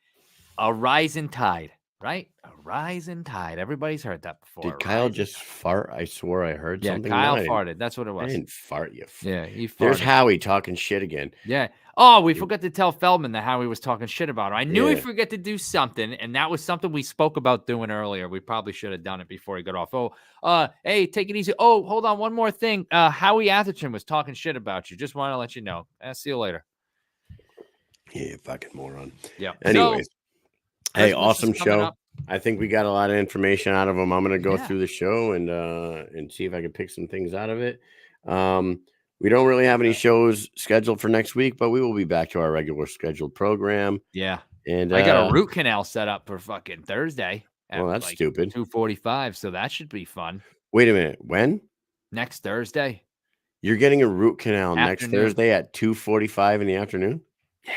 Speaker 2: A rising tide right? A rising tide. Everybody's heard that before.
Speaker 1: Did
Speaker 2: a
Speaker 1: Kyle
Speaker 2: rising
Speaker 1: just fart? I swore I heard
Speaker 2: Yeah,
Speaker 1: something.
Speaker 2: Kyle
Speaker 1: No, I
Speaker 2: farted. That's what it
Speaker 1: I
Speaker 2: was.
Speaker 1: didn't fart.
Speaker 2: Yeah, he
Speaker 1: There's
Speaker 2: farted.
Speaker 1: Howie talking shit again.
Speaker 2: Yeah. Oh, we forgot to tell Feldman that Howie was talking shit about him. I knew
Speaker 1: Yeah.
Speaker 2: he'd forget to do something, and that was something we spoke about doing earlier. We probably should have done it before he got off. Oh, hey, take it easy. Oh, hold on, one more thing. Howie Atherton was talking shit about you. Just want to let you know. See you later.
Speaker 1: Yeah, fucking moron.
Speaker 2: Yeah.
Speaker 1: Anyways, hey,
Speaker 2: Christmas
Speaker 1: awesome
Speaker 2: is coming
Speaker 1: show.
Speaker 2: up.
Speaker 1: I think we got a lot of information out of them. I'm gonna go
Speaker 2: Yeah.
Speaker 1: through the show and see if I can pick some things out of it. We don't really have any shows scheduled for next week, but we will be back to our regular scheduled program.
Speaker 2: Yeah.
Speaker 1: And
Speaker 2: I got a root canal set up for fucking Thursday at
Speaker 1: well, that's stupid.
Speaker 2: 2:45, so that should be fun.
Speaker 1: Wait a minute. When?
Speaker 2: Next Thursday.
Speaker 1: You're getting a root canal next
Speaker 2: Afternoon.
Speaker 1: Thursday at 2:45 in the afternoon? Yeah.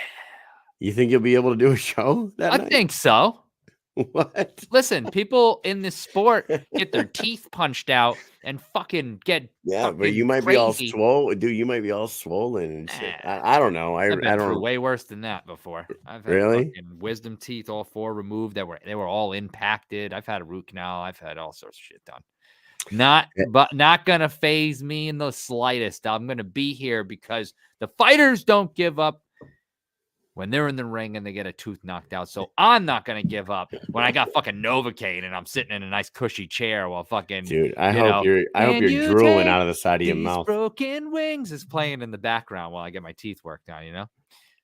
Speaker 1: You think you'll be able to do a show that night?
Speaker 2: I think so.
Speaker 1: What?
Speaker 2: Listen, people in this sport get their teeth punched out and fucking get
Speaker 1: but you might be all swollen, dude. You might be all swollen and shit. I don't know.
Speaker 2: I've been through
Speaker 1: don't.
Speaker 2: way worse than that before. I've had
Speaker 1: Really?
Speaker 2: fucking wisdom teeth, all 4 removed. They were all impacted. I've had a root canal. I've had all sorts of shit done. Not gonna phase me in the slightest. I'm gonna be here because the fighters don't give up when they're in the ring and they get a tooth knocked out. So I'm not going to give up when I got fucking Novocaine and I'm sitting in a nice cushy chair while fucking,
Speaker 1: dude, I hope you're drooling out of the side of your mouth.
Speaker 2: Broken Wings is playing in the background while I get my teeth worked on,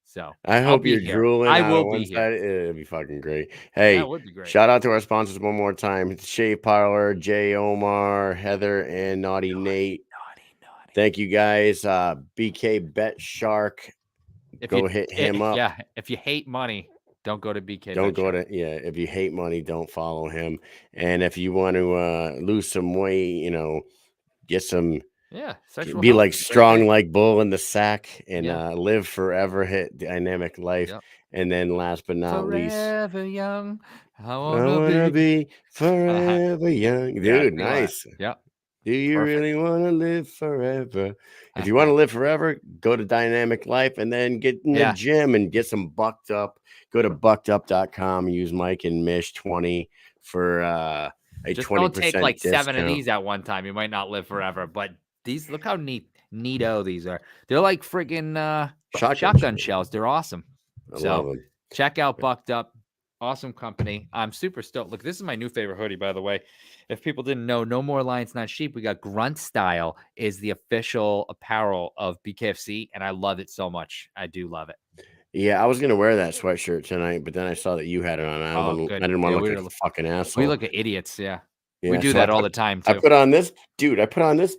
Speaker 2: So
Speaker 1: I hope you're drooling.
Speaker 2: I will
Speaker 1: be
Speaker 2: be
Speaker 1: here. It'd be fucking great. Hey,
Speaker 2: that would be great.
Speaker 1: Shout out to our sponsors one more time. It's Shave Parlor, Jay Omar, Heather, and Naughty Nate. Naughty. Thank you guys. BK Bet Shark. Hit him up.
Speaker 2: Yeah, if you hate money, don't go to BK.
Speaker 1: Don't go to if you hate money, don't follow him. And if you want to lose some weight, get some be like strong like bull in the sack and live forever. Hit Dynamic Life.
Speaker 2: Yep.
Speaker 1: And then last but not least,
Speaker 2: forever young. I
Speaker 1: wanna be forever young. Dude, nice.
Speaker 2: Yeah.
Speaker 1: Do you really want to live forever? If you want to live forever, go to Dynamic Life and then get in the gym and get some bucked up. Go to buckedup.com. Use Mike and Mish 20 for a 20%
Speaker 2: don't take like
Speaker 1: discount.
Speaker 2: 7 of these at one time. You might not live forever, but these, look how neato these are. They're like friggin' shotgun shells. They're awesome.
Speaker 1: I love them.
Speaker 2: Check out Bucked Up. Awesome company. I'm super stoked. Look, this is my new favorite hoodie, by the way. If people didn't know, No More Lions, Not Sheep. We got Grunt Style is the official apparel of BKFC, and I love it so much. I do love it.
Speaker 1: Yeah, I was gonna wear that sweatshirt tonight, but then I saw that you had it on. I didn't want to look like a fucking asshole.
Speaker 2: We look at idiots. Yeah, we do that all the time too.
Speaker 1: I put on this, dude. I put on this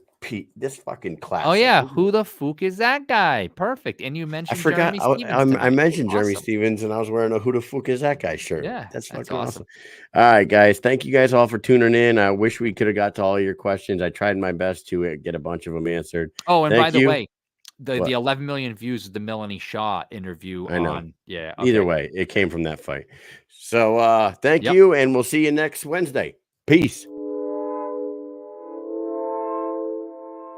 Speaker 1: fucking classic.
Speaker 2: Oh yeah, who the fuck is that guy? Perfect. And you mentioned
Speaker 1: I forgot. I mentioned Jeremy Stevens, and I was wearing a "Who the fuck is that guy" shirt.
Speaker 2: Yeah,
Speaker 1: that's fucking awesome. All right, guys. Thank you guys all for tuning in. I wish we could have got to all your questions. I tried my best to get a bunch of them answered.
Speaker 2: Oh, and by the way, the 11 million views of the Melanie Shaw interview.
Speaker 1: I know.
Speaker 2: Okay.
Speaker 1: Either way, it came from that fight. So thank you, and we'll see you next Wednesday. Peace.